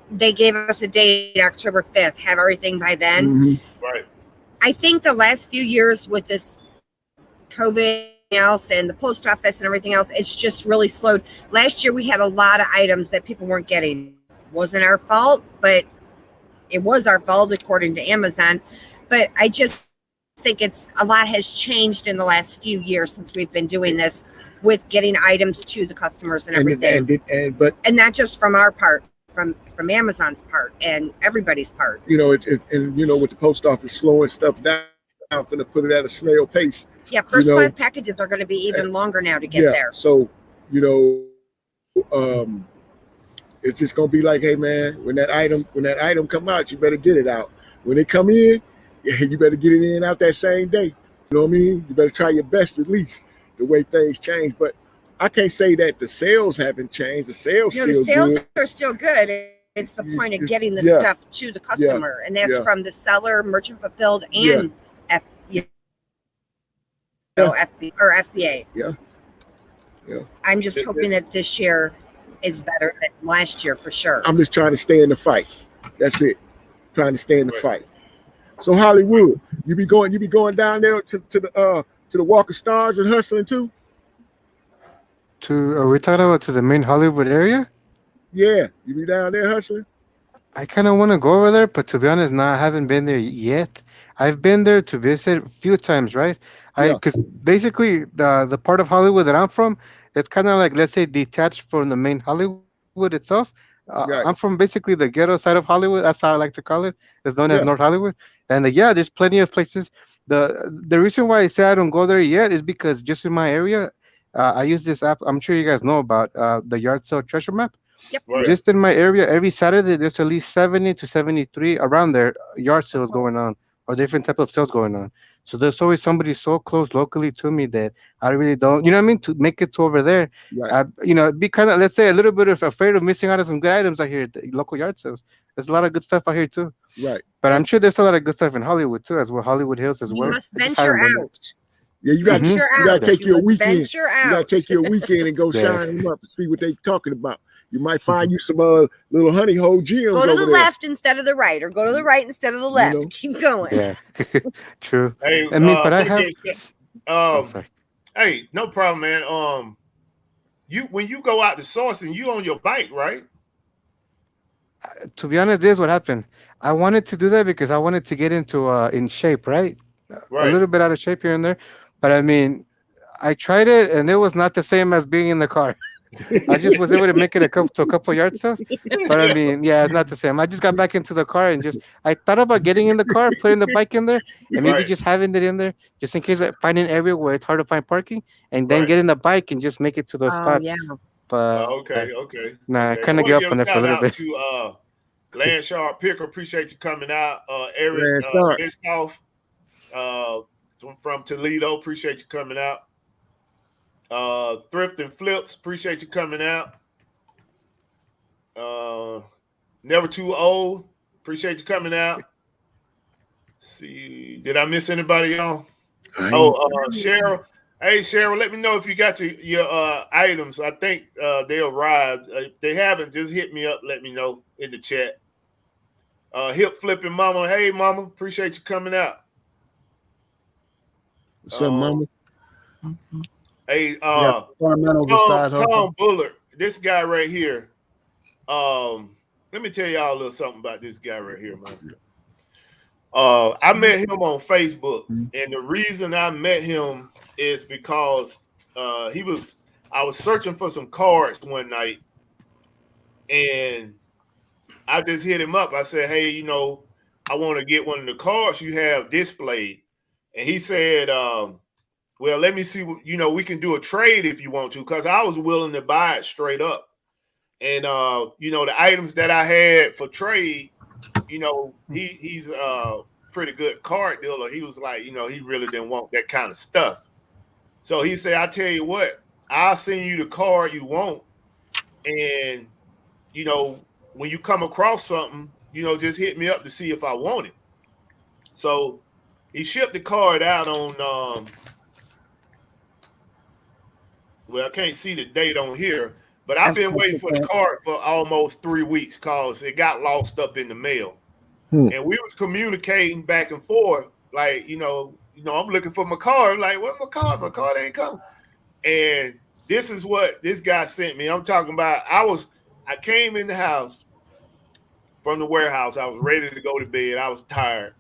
they gave us a date, October 5th, have everything by then. Mm-hmm. Right. I think the last few years with this COVID else and the post office and everything else, it's just really slowed. Last year we had a lot of items that people weren't getting. Wasn't our fault, but it was our fault according to Amazon. But I just think a lot has changed in the last few years since we've been doing this with getting items to the customers and everything. And not just from our part, from Amazon's part and everybody's part. With the post office slowing stuff down, I'm going to put it at a snail pace. Yeah, first class packages are going to be even longer now to get there. So, it's just going to be like, hey man, when that item come out, you better get it out. When it come in, you better get it in out that same day. You know what I mean? You better try your best, at least the way things change. But I can't say that the sales haven't changed. The sales are still good. It's the point of getting the stuff to the customer, and that's from the seller, merchant fulfilled, and FBA. Yeah. I'm just hoping that this year is better than last year for sure. I'm just trying to stay in the fight. That's it. Trying to stay in the fight. So Hollywood, you be going down there to the Walk of Stars and hustling too? Are we talking about to the main Hollywood area? Yeah, you be down there hustling? I kind of want to go over there, but to be honest, I haven't been there yet. I've been there to visit a few times, right? Because basically the part of Hollywood that I'm from, it's kind of like, let's say, detached from the main Hollywood itself. I'm from basically the ghetto side of Hollywood. That's how I like to call it. It's known as North Hollywood. And there's plenty of places. The reason why I say I don't go there yet is because just in my area, I use this app. I'm sure you guys know about the yard sale treasure map. Yep. Right. Just in my area, every Saturday there's at least 70 to 73 around there yard sales going on, or different type of sales going on. So there's always somebody so close locally to me that I really don't, to make it to over there. Right. Be kind of, let's say, a little bit afraid of missing out on some good items out here at the local yard sales. There's a lot of good stuff out here too. Right. But I'm sure there's a lot of good stuff in Hollywood too, as well. Hollywood Hills as well. You must venture out. Yeah, you got to take your weekend. Venture out. You got to take your weekend and go shine them up and see what they talking about. You might find you some little honey hole gems. Go to the left instead of the right, or go to the right instead of the left. Keep going. Yeah, true. Hey, but I have. Sorry. Hey, no problem, man. When you go out to sourcing, you on your bike, right? To be honest, this is what happened. I wanted to do that because I wanted to get into in shape, right? A little bit out of shape here and there. But I mean, I tried it, and it was not the same as being in the car. I just was able to make it a couple yard sales, but I mean, it's not the same. I just got back into the car and I thought about getting in the car, putting the bike in there, and maybe just having it in there, just in case I find an area where it's hard to find parking, and then get in the bike and just make it to those spots. Yeah. But okay. I kind of give up on that for a little bit. To Landshark Picker, appreciate you coming out. Eric Biscoff, from Toledo, appreciate you coming out. Thrift and Flips, appreciate you coming out. Never Too Old, appreciate you coming out. See, did I miss anybody on? Cheryl. Hey, Cheryl, let me know if you got your items. I think they arrived. If they haven't, just hit me up. Let me know in the chat. Hip Flipping Mama. Hey, Mama, appreciate you coming out. What's up, Mama? Hey, Tom Bullard, this guy right here. Let me tell y'all a little something about this guy right here, man. I met him on Facebook, and the reason I met him is because I was searching for some cards one night, and I just hit him up. I said, "Hey, I want to get one of the cards you have displayed," and he said, "Well, let me see. We can do a trade if you want to, because I was willing to buy it straight up." And the items that I had for trade, he's a pretty good card dealer. He was like, he really didn't want that kind of stuff. So he said, "I tell you what, I'll send you the card you want, and when you come across something, just hit me up to see if I want it." So he shipped the card out on well, I can't see the date on here, but I've been waiting for the card for almost 3 weeks because it got lost up in the mail. And we was communicating back and forth, like, I'm looking for my card. Like, where's my card? My card ain't come. And this is what this guy sent me. I'm talking about, I came in the house from the warehouse. I was ready to go to bed. I was tired.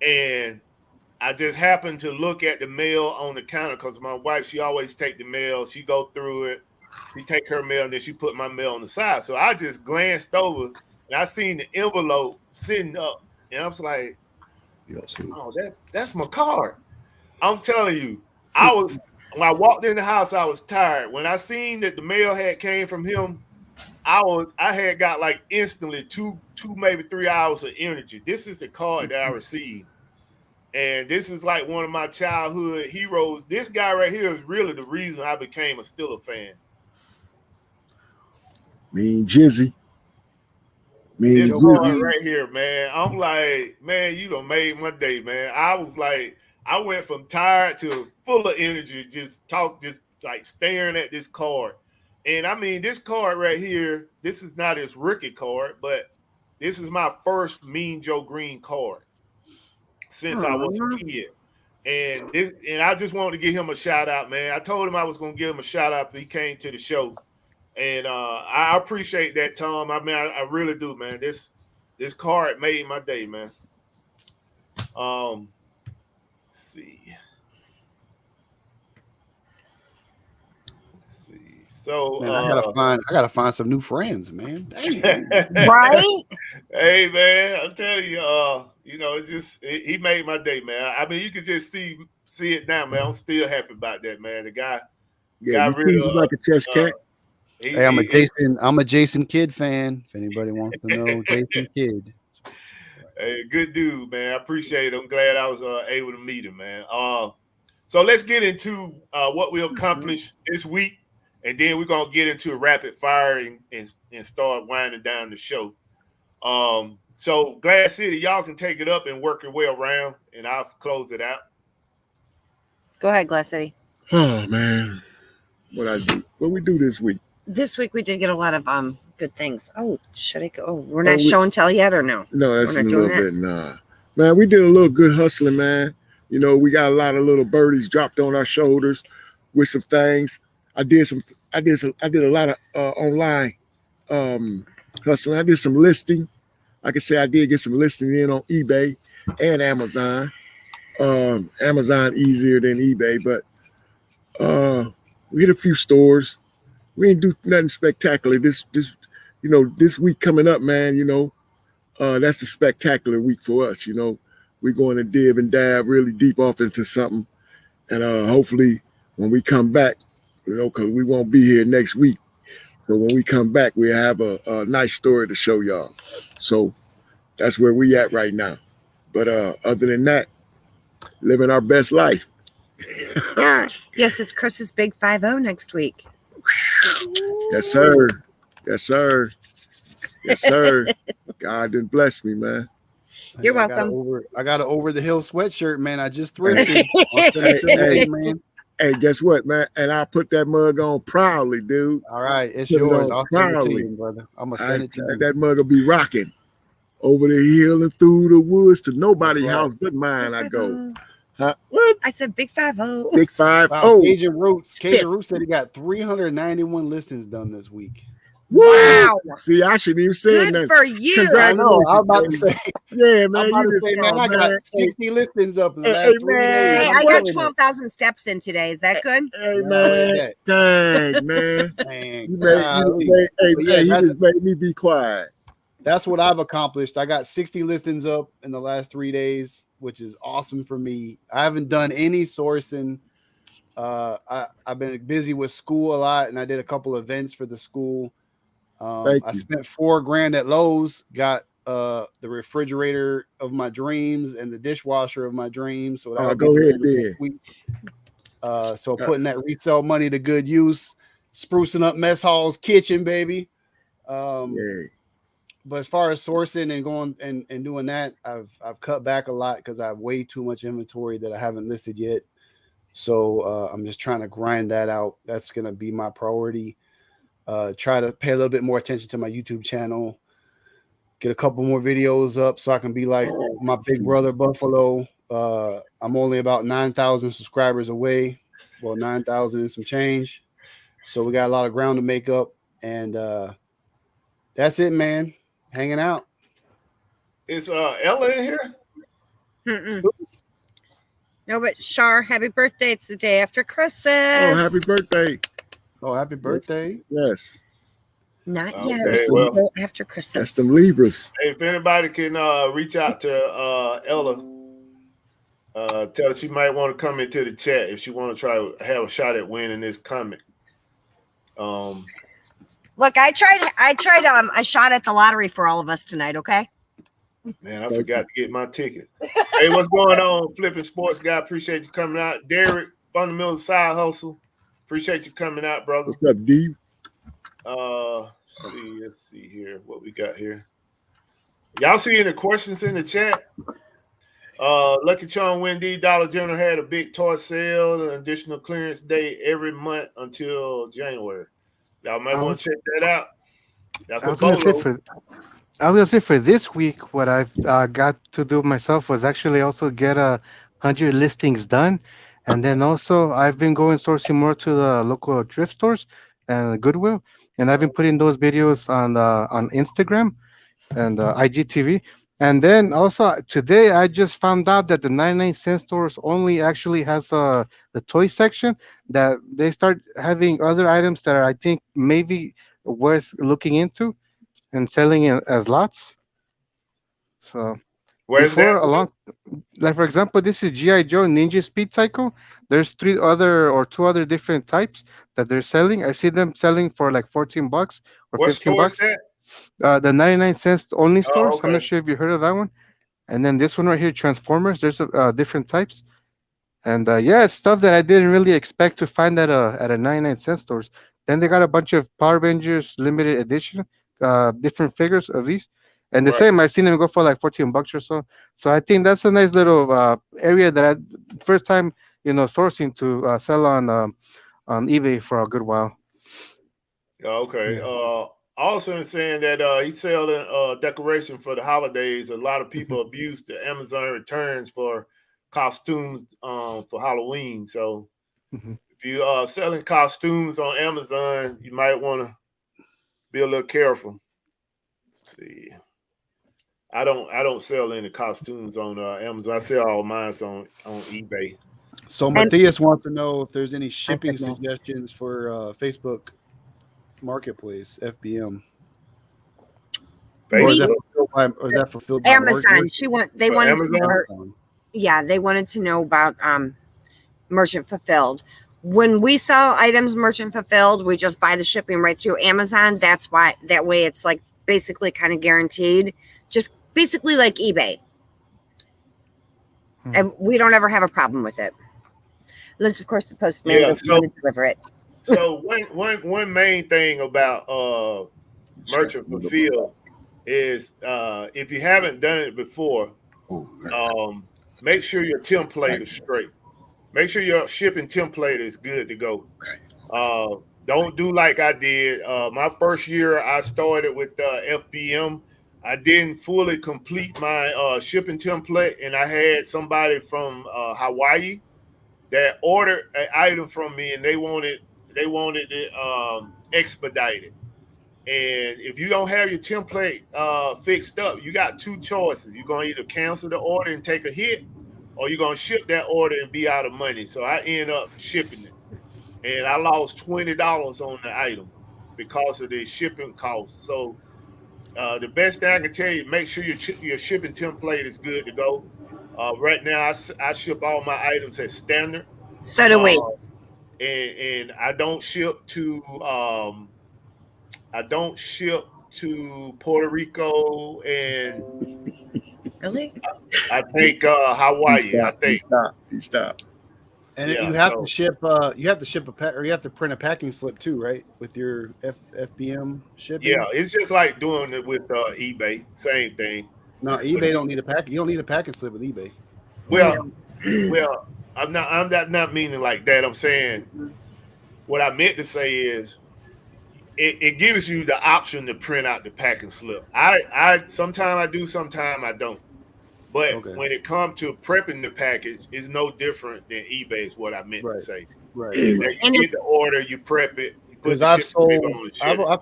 And I just happened to look at the mail on the counter because my wife, she always take the mail. She go through it. She take her mail, and then she put my mail on the side. So I just glanced over, and I seen the envelope sitting up. And I was like, "Oh, that's my card." I'm telling you, when I walked in the house, I was tired. When I seen that the mail had came from him, I had got like instantly two, maybe 3 hours of energy. This is the card that I received. And this is like one of my childhood heroes. This guy right here is really the reason I became a Steeler fan. Mean Jizzy. This card right here, man. I'm like, man, you done made my day, man. I was like, I went from tired to full of energy, just like staring at this card. And I mean, this card right here, this is not his rookie card, but this is my first Mean Joe Green card since I was a kid. And I just wanted to give him a shout out, man. I told him I was going to give him a shout out if he came to the show. And I appreciate that, Tom. I mean, I really do, man. This card made my day, man. Let's see. So man, I gotta find some new friends, man. Right? Hey, man, I'm telling you, he made my day, man. I mean, you can just see it now, man. I'm still happy about that, man. The guy, really like a chess cat. Hey, I'm a Jason Kidd fan. If anybody wants to know, Jason Kidd. Hey, good dude, man. I appreciate it. I'm glad I was able to meet him, man. So let's get into what we accomplished this week, and then we're gonna get into a rapid fire and start winding down the show. So Glass City, y'all can take it up and work your way around, and I'll close it out. Go ahead, Glass City. Oh man, what we do this week? This week we did get a lot of good things. Oh, should I go? Oh, we're not show and tell yet, or no? No, that's a little bit. Nah, man, we did a little good hustling, man. We got a lot of little birdies dropped on our shoulders with some things. I did a lot of online hustling. I did some listing. I can say I did get some listing in on eBay and Amazon. Amazon easier than eBay, but we hit a few stores. We didn't do nothing spectacular. This week coming up, man, that's the spectacular week for us. We're going to dib and dab really deep off into something. And hopefully when we come back, because we won't be here next week. So when we come back, we'll have a nice story to show y'all. So that's where we at right now. But other than that, living our best life. Yes, it's Chris's Big 5-0 next week. Yes, sir. Yes, sir. Yes, sir. God didn't bless me, man. You're welcome. I got an over the hill sweatshirt, man. I just thrifted. Man. Hey, guess what, man? And I put that mug on proudly, dude. All right, it's yours. I'll send it to you, brother. I'm gonna send it to you. That mug will be rocking over the hill and through the woods to nobody's house but mine. I go. Huh? What? I said Big 5-0. Big 5-0. Wow, Cajun Roots said he got 391 listings done this week. Wow. See, I shouldn't even say Good nothing. for you. I know. I was about to baby. say. Yeah, I'm man. about You to just say, man, I got 60 listings up in the last 3 days. Hey, I'm I got killing it. 12,000 steps in today. Is that good? Hey, Yeah, man. that. Dang, man. Man, You just made me be quiet. That's what I've accomplished. I got 60 listings up in the last 3 days, which is awesome for me. I haven't done any sourcing. I've been busy with school a lot, and I did a couple events for the school. I spent $4,000 at Lowe's, got the refrigerator of my dreams and the dishwasher of my dreams. So that'll go ahead, then. So putting that resale money to good use, sprucing up mess hall's kitchen, baby. But as far as sourcing and going and doing that, I've cut back a lot because I have way too much inventory that I haven't listed yet. So I'm just trying to grind that out. That's going to be my priority. Try to pay a little bit more attention to my YouTube channel. Get a couple more videos up so I can be like my big brother Buffalo. I'm only about 9,000 subscribers away. Well, 9,000 and some change. So we got a lot of ground to make up. And that's it, man. Hanging out. Is Ella in here? Mm-mm. No, but Shar, happy birthday. It's the day after Christmas. Oh, happy birthday. Oh, happy birthday. Yes. Not Okay, yet. It's well, the day after Christmas. That's them Libras. Hey, if anybody can reach out to Ella, tell her she might want to come into the chat if she want to try to have a shot at winning this comic. Look, I tried a shot at the lottery for all of us tonight, okay? Man, I forgot to get my ticket. Hey, what's going on, Flipping Sports Guy? Appreciate you coming out. Derek, Fundamental Side Hustle. Appreciate you coming out, brother. What's up, D? Let's see here what we got here. Y'all see any questions in the chat? Lucky Charm Wendy Dollar General had a big toy sale, an additional clearance day every month until January. Y'all might want to check that out. That's I was gonna say for this week, what I've got to do myself was actually also get 100 listings done, and then also I've been going sourcing more to the local thrift stores and Goodwill, and I've been putting those videos on Instagram and IGTV. And then also today I just found out that the 99-cent stores only actually has the toy section, that they start having other items that are, I think, maybe worth looking into and selling it as lots. So where's before that? a long, like for example, this is GI Joe Ninja Speed Cycle. There's two other different types that they're selling. I see them selling for like $14 or What 15 store is bucks. that? The 99-cent only stores. okay. I'm not sure if you heard of that one. And then this one right here, Transformers. There's different types. And yeah, it's stuff that I didn't really expect to find at a 99-cent stores. Then they got a bunch of Power Rangers limited edition, different figures of these. And the same, I've seen them go for like $14 or so. So I think that's a nice little area that first time, sourcing to sell on eBay for a good while. Okay. Yeah. Also saying that he's selling decoration for the holidays. A lot of people abuse the Amazon returns for costumes for Halloween. So if you are selling costumes on Amazon, you might want to be a little careful. Let's see. I don't sell any costumes on Amazon. I sell all mine on eBay. So Matthias wants to know if there's any shipping suggestions for Facebook Marketplace, FBM. Or is that fulfilled by Amazon? They wanted Amazon? they wanted to know about merchant fulfilled. When we sell items merchant fulfilled, we just buy the shipping right through Amazon. That's why that way it's like basically kind of guaranteed, just basically like eBay. And we don't ever have a problem with it. Unless, of course, the postman doesn't want to deliver it. So one main thing about merchant fulfilled is if you haven't done it before, make sure your template is straight. Make sure your shipping template is good to go. Don't do like I did. My first year, I started with FBM. I didn't fully complete my shipping template, and I had somebody from Hawaii that ordered an item from me, and they wanted it expedited. And if you don't have your template fixed up, you got two choices. You're going to either cancel the order and take a hit, or you're going to ship that order and be out of money. So I end up shipping it. And I lost $20 on the item because of the shipping costs. So the best thing I can tell you, make sure your shipping template is good to go. Right now, I ship all my items as standard. So do we. And I don't ship to Puerto Rico and Really? I think Hawaii. He stopped. And Yeah, you have to ship. You have to ship a pack, or you have to print a packing slip too, right? With your FBM shipping. Yeah, it's just like doing it with eBay. Same thing. No, eBay don't need a pack. You don't need a packing slip with eBay. Well, I'm not meaning like that. I'm saying what I meant to say is it gives you the option to print out the packing slip. I sometimes I do, sometimes I don't. But when it comes to prepping the package, it's no different than eBay. Is what I meant to say. Right. You get the order, you prep it. Because I've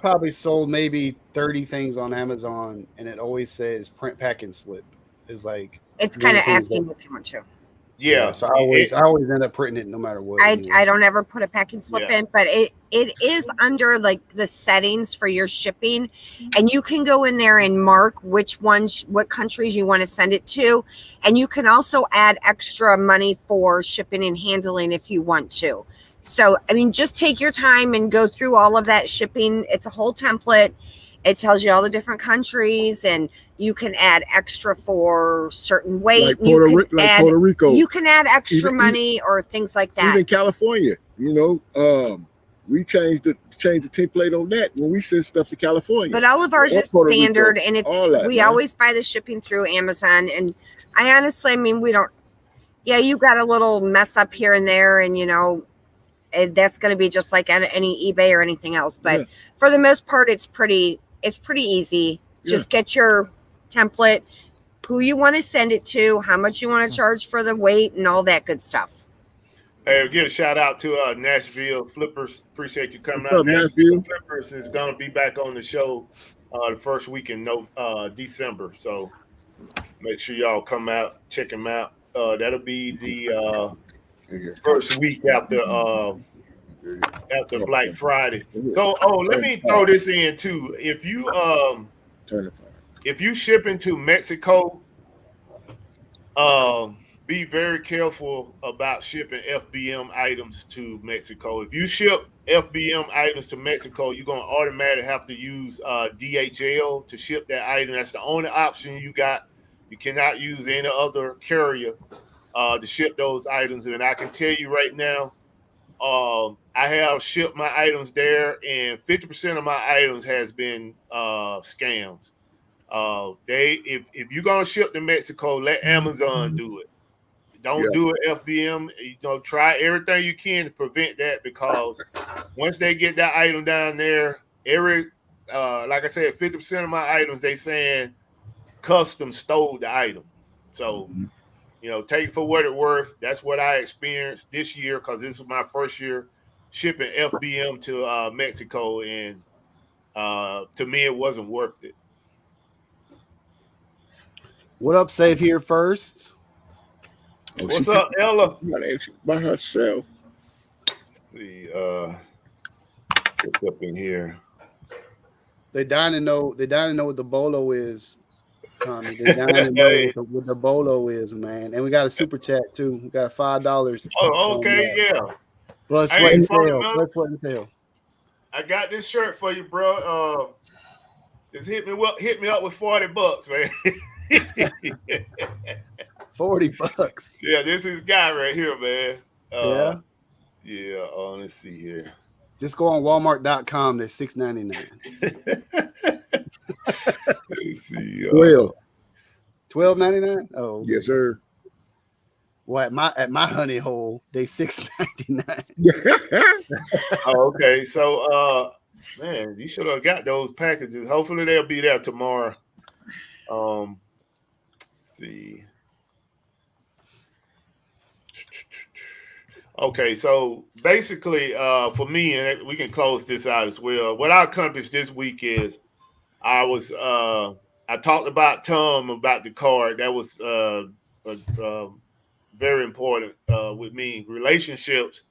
probably sold maybe 30 things on Amazon, and it always says print packing slip. It's like it's kind of asking if you want to. Yeah, so I always end up printing it no matter what. I don't ever put a packing slip in, but it is under like the settings for your shipping, and you can go in there and mark what countries you want to send it to, and you can also add extra money for shipping and handling if you want to. So I mean, just take your time and go through all of that shipping. It's a whole template. It tells you all the different countries, and you can add extra for certain weight. Like Puerto Rico. You can add extra money or things like that. Even California, we changed the template on that when we send stuff to California. But all of ours is standard, and we always buy the shipping through Amazon. And I honestly, I mean, we don't. Yeah, you got a little mess up here and there, and that's going to be just like any eBay or anything else. But for the most part, it's pretty easy. Just get your template, who you want to send it to, how much you want to charge for the weight, and all that good stuff. Hey, we'll give a shout out to Nashville Flippers. Appreciate you coming out. Nashville Flippers is going to be back on the show the first week in December. So make sure y'all come out, check them out. That'll be the first week after Black Friday. So, let me throw this in too. If you ship into Mexico, be very careful about shipping FBM items to Mexico. If you ship FBM items to Mexico, you're going to automatically have to use DHL to ship that item. That's the only option you got. You cannot use any other carrier to ship those items. And I can tell you right now, I have shipped my items there, and 50% of my items has been scams. If you're gonna ship to Mexico, let Amazon do it. Don't do it FBM. Try everything you can to prevent that, because once they get that item down there, like I said, 50% of my items, they saying custom stole the item. So take it for what it's worth. That's what I experienced this year, because this was my first year shipping FBM to Mexico, and to me, it wasn't worth it. What up, Save Here First? What's up, Ella? By herself. Let's see. What's up in here? They dying to know what the BOLO is. Tommy. They dying to know what the BOLO is, man. And we got a super chat too. We got $5. Oh, okay, yeah. Blood, sweat, and tail. Blood, sweat, and tail. I got this shirt for you, bro. Just hit me up with $40, man. $40. Yeah, this is guy right here, man. Yeah. Let's see here. Just go on Walmart.com. They're $6.99. Let's see. $12.99. Oh, yes, sir. Well, at my honey hole, they $6.99. Oh, okay. So, man, you should have got those packages. Hopefully, they'll be there tomorrow. Let's see. Okay, so basically, for me, and we can close this out as well. What I accomplished this week is I talked about Tom about the card. That was very important with me. Relationships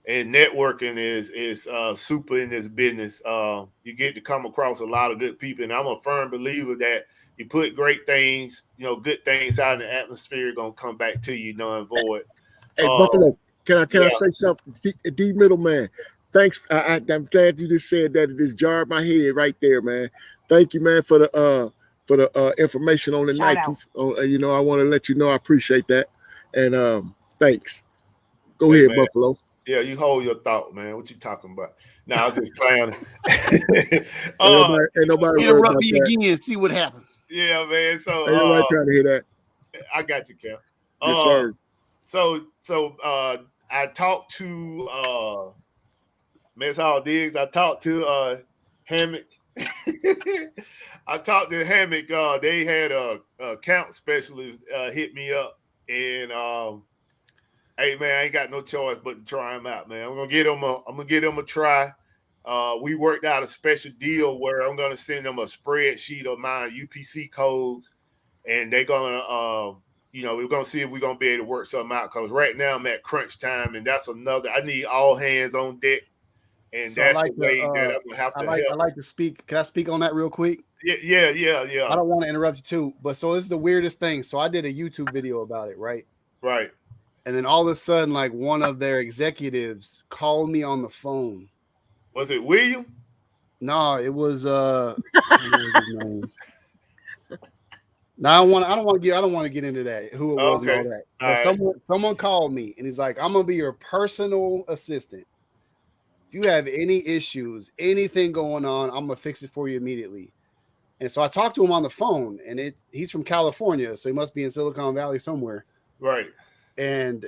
and networking is super in this business. You get to come across a lot of good people, and I'm a firm believer that you put great things, good things out in the atmosphere, gonna come back to you, none void. Hey, Buffalo, can I Yeah. say something? D Middleman, thanks. I'm glad you just said that. It just jarred my head right there, man. Thank you, man, for the information on the Shout Nikes. I want to let you know I appreciate that, and thanks. Go Hey, ahead, man. Buffalo. Yeah, you hold your thought, man. What you talking about? Nah, I'm just playing. Ain't nobody worried Interrupt about me that. again. See what happens. Yeah, man. Ain't nobody trying to hear that. I got you, Kel. Yes, sir. So I talked to Miss Hall Diggs. I talked to Hammock. I talked to Hammock. They had a account specialist hit me up, and hey man, I ain't got no choice but to try him out, man. I'm gonna get him a try. We worked out a special deal where I'm gonna send them a spreadsheet of my UPC codes, and they're gonna we're gonna see if we're gonna be able to work something out. Because right now I'm at crunch time, and that's another. I need all hands on deck, and So I that's like a way that I'm gonna have to help. I like to speak. Can I speak on that real quick? Yeah. I don't want to interrupt you too, but so this is the weirdest thing. So I did a YouTube video about it, right? Right. And then all of a sudden, like one of their executives called me on the phone. Was it William? No, it was I don't know his name. Now I don't want to get into that, who it was and all that. But someone called me and he's like, I'm gonna be your personal assistant. If you have any issues, anything going on, I'm gonna fix it for you immediately. And so I talked to him on the phone, and he's from California, so he must be in Silicon Valley somewhere. Right. And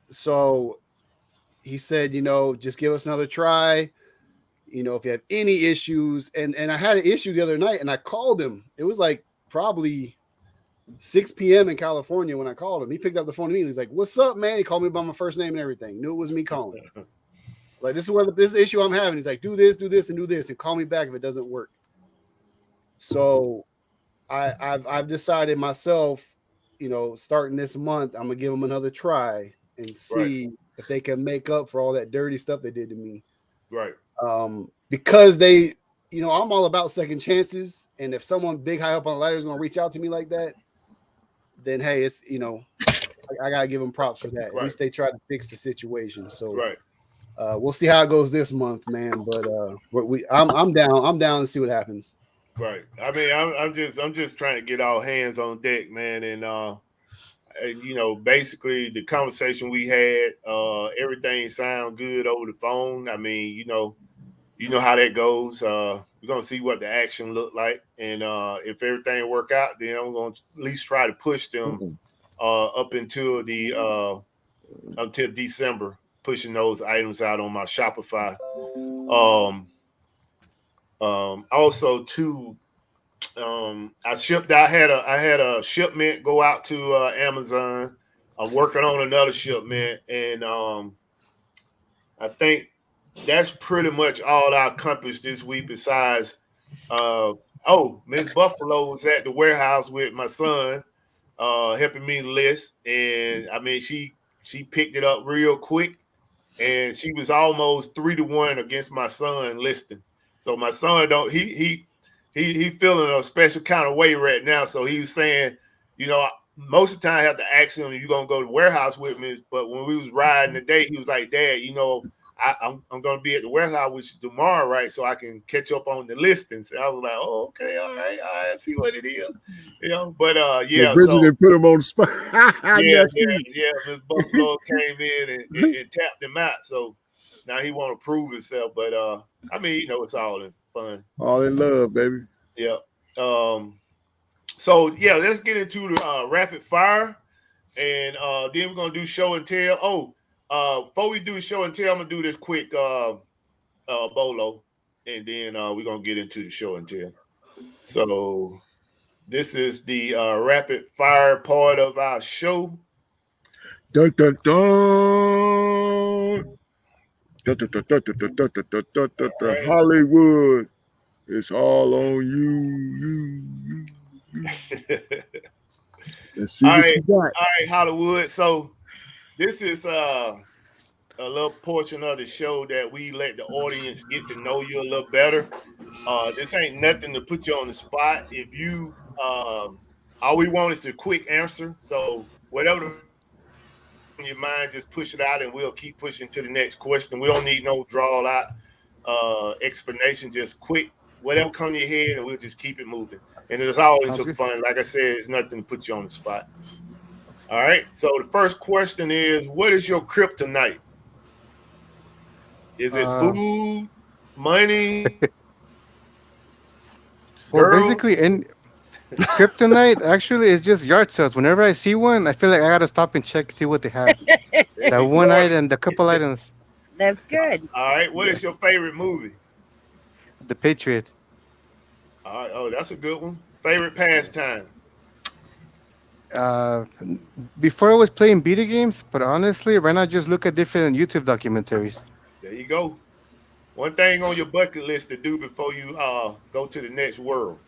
so he said, just give us another try. If you have any issues, and I had an issue the other night, and I called him. It was like probably 6 p.m. in California when I called him. He picked up the phone to me. He's like, "What's up, man?" He called me by my first name and everything. Knew it was me calling. Like, this is the issue I'm having. He's like, do this, and do this, and call me back if it doesn't work. So I've decided myself, starting this month, I'm gonna give them another try and see if they can make up for all that dirty stuff they did to me. Right. Because they, I'm all about second chances, and if someone big high up on the ladder is gonna reach out to me like that, then hey, it's I gotta give them props for that. At least they tried to fix the situation. So we'll see how it goes this month, man. But I'm down. I'm down to see what happens. Right. I mean, I'm just trying to get all hands on deck, man. And basically the conversation we had, everything sound good over the phone. I mean, you know how that goes. We're gonna see what the action look like, and if everything work out, then I'm gonna at least try to push them up until December, pushing those items out on my Shopify. Also too, I had a shipment go out to Amazon. I'm working on another shipment, and I think that's pretty much all I accomplished this week. Besides, Miss Buffalo was at the warehouse with my son, helping me list, and I mean she picked it up real quick, and she was almost 3-1 against my son listing. So my son he feeling a special kind of way right now. So he was saying, most of the time I have to ask him, "You gonna go to the warehouse with me?" But when we was riding today, he was like, "Dad, I'm gonna be at the warehouse with you tomorrow, right? So I can catch up on the listings." And I was like, "Oh, okay, all right, I see what it is." But yeah, Bridget so didn't put him on the spot. yeah. Miss Buffalo came in and tapped him out. So now he want to prove himself. But I mean, it's all in fun. All in love, baby. Yeah. So yeah, let's get into the rapid fire, and then we're gonna do show and tell. Before we do show and tell, I'm gonna do this quick BOLO, and then we're gonna get into the show and tell. So this is the rapid fire part of our show. Dun dun dun. Hollywood, it's all on you. Let's see All what right, you got. all right, Hollywood. So this is a little portion of the show that we let the audience get to know you a little better. This ain't nothing to put you on the spot. If you all we want is a quick answer. So whatever in your mind, just push it out and we'll keep pushing to the next question. We don't need no draw out explanation, just quick, whatever come to your head, and we'll just keep it moving. And it's all Sounds into good. fun. Like I said, it's nothing to put you on the spot. All right. So the first question is, what is your kryptonite? Is it Uh, food, money, well, girls? basically, in kryptonite actually is just yard sales. Whenever I see one, I feel like I gotta stop and check, see what they have. That one Ignore item, the couple items. That's good. All right. What Yeah, is your favorite movie? the Patriot. All right. Oh, that's a good one. Favorite pastime? Uh, Before I was playing video games, but honestly, right now I just look at different YouTube documentaries. There you go. One thing on your bucket list to do before you go to the next world.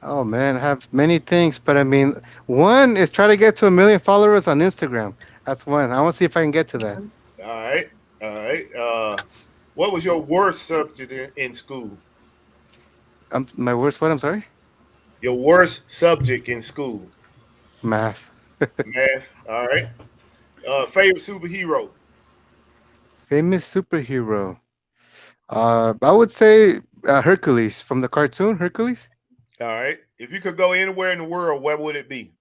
Oh man, I have many things, but I mean, one is try to get to 1 million followers on Instagram. That's one. I want to see if I can get to that. All right. All right. What was your worst subject in school? My worst what? I'm sorry. Your worst subject in school? Math. Math. All right. Favorite superhero? Famous superhero. I would say Hercules from the cartoon Hercules. All right. If you could go anywhere in the world, where would it be?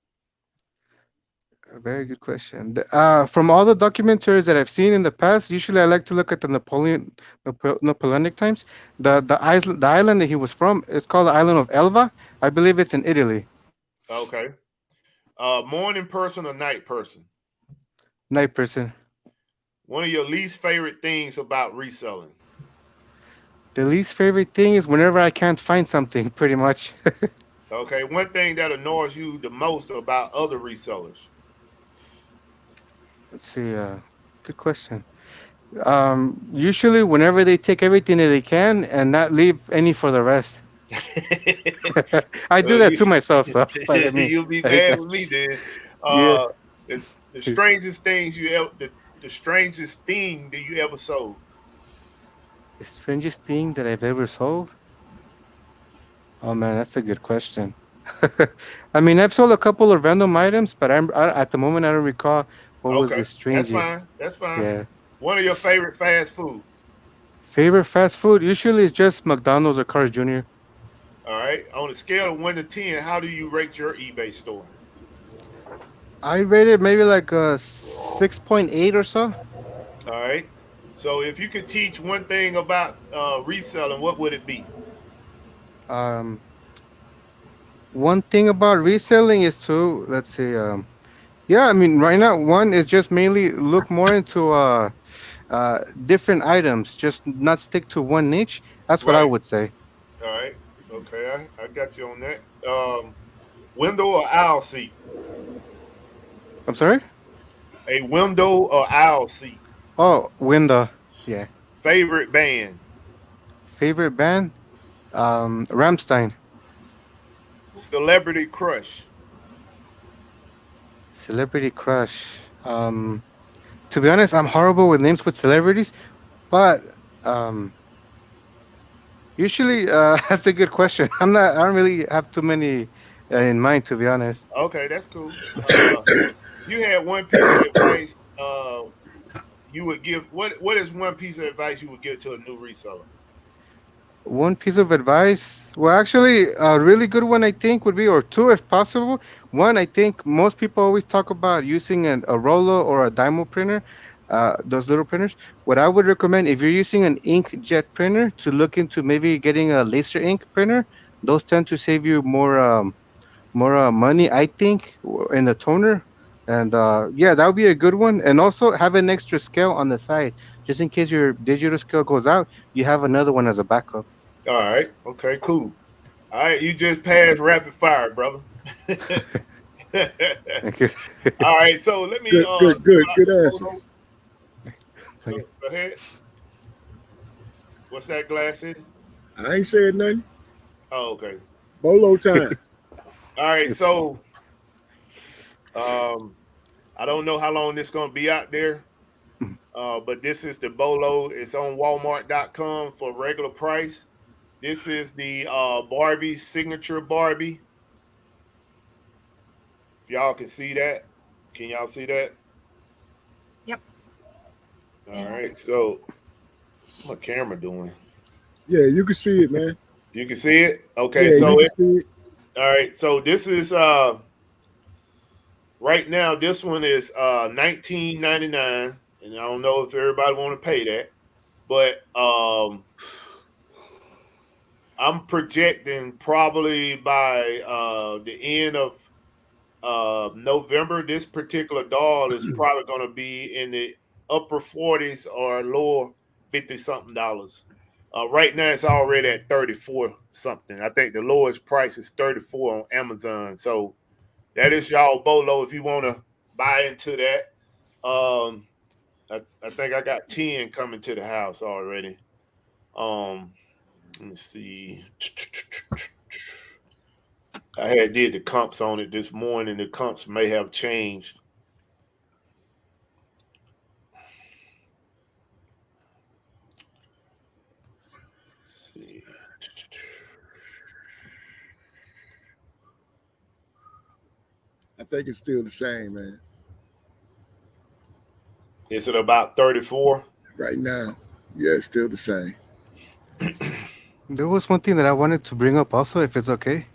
A very good question. From all the documentaries that I've seen in the past, usually I like to look at the Napoleonic times. The island that he was from is called the island of Elva. I believe it's in Italy. Okay. Morning person or night person? Night person. One of your least favorite things about reselling? The least favorite thing is whenever I can't find something, pretty much. Okay. One thing that annoys you the most about other resellers? Let's see. Good question. Usually, whenever they take everything that they can and not leave any for the rest. I do Well, that to myself, so but I mean, you'll be I hate mad that. with me then. Yeah. The, the strangest things you ever, the strangest thing that you ever sold? The strangest thing that I've ever sold? Oh man, that's a good question. I mean, I've sold a couple of random items, but at the moment I don't recall what was Okay, the that's strangest. fine. That's fine. Yeah. One of your favorite fast food? Favorite fast food? Usually it's just McDonald's or Carl's Jr. All right. On a scale of 1 to 10, how do you rate your eBay store? I rated maybe like a 6.8 or so. All right. So if you could teach one thing about reselling, what would it be? Um, One thing about reselling is to let's see. Yeah, I mean, right now one is just mainly look more into different items, just not stick to one niche. That's what I Right. would say. All right. Okay. I got you on that. Window or aisle seat? I'm sorry. A window or aisle seat? Oh, window. Yeah. Favorite band? Favorite band? Ramstein. Celebrity crush? Celebrity crush. To be honest, I'm horrible with names with celebrities, but usually that's a good question. I'm not. I don't really have too many in mind, to be honest. Okay, that's cool. You had one piece of advice you would give. What is one piece of advice you would give to a new reseller? One piece of advice. Well, actually, a really good one I think would be, or two if possible. One, I think most people always talk about using a Rolo or a Dymo printer, those little printers. What I would recommend if you're using an inkjet printer to look into maybe getting a laser ink printer. Those tend to save you more money, I think, in the toner. And yeah, that would be a good one. And also have an extra scale on the side, just in case your digital scale goes out, you have another one as a backup. All right. Okay. Cool. All right. You just passed rapid fire, brother. Thank you. All right. So let me Good give out the answers. BOLO. Okay. Go ahead. What's that, Glass City? I ain't said nothing. Oh, okay. Bolo time. All right. So, I don't know how long this gonna be out there, but this is the BOLO. It's on Walmart.com for regular price. This is the Barbie signature Barbie. If y'all can see that, can y'all see that? Yep. All right. So, what's my camera doing? Yeah, you can see it, man. You can see it. Okay. Yeah, you So, can see it. all right. So this is right now. This one is $19.99, and I don't know if everybody want to pay that, but I'm projecting probably by the end of November, this particular doll is probably going to be in the upper 40s or lower 50 something dollars. Right now, it's already at 34 something. I think the lowest price is 34 on Amazon. So that is y'all BOLO if you want to buy into that. I think I got 10 coming to the house already. Let me see. I had did the comps on it this morning. The comps may have changed. Let's see. I think it's still the same, man. Is it about 34? Right now. Yeah, it's still the same. There was one thing that I wanted to bring up also, if it's okay.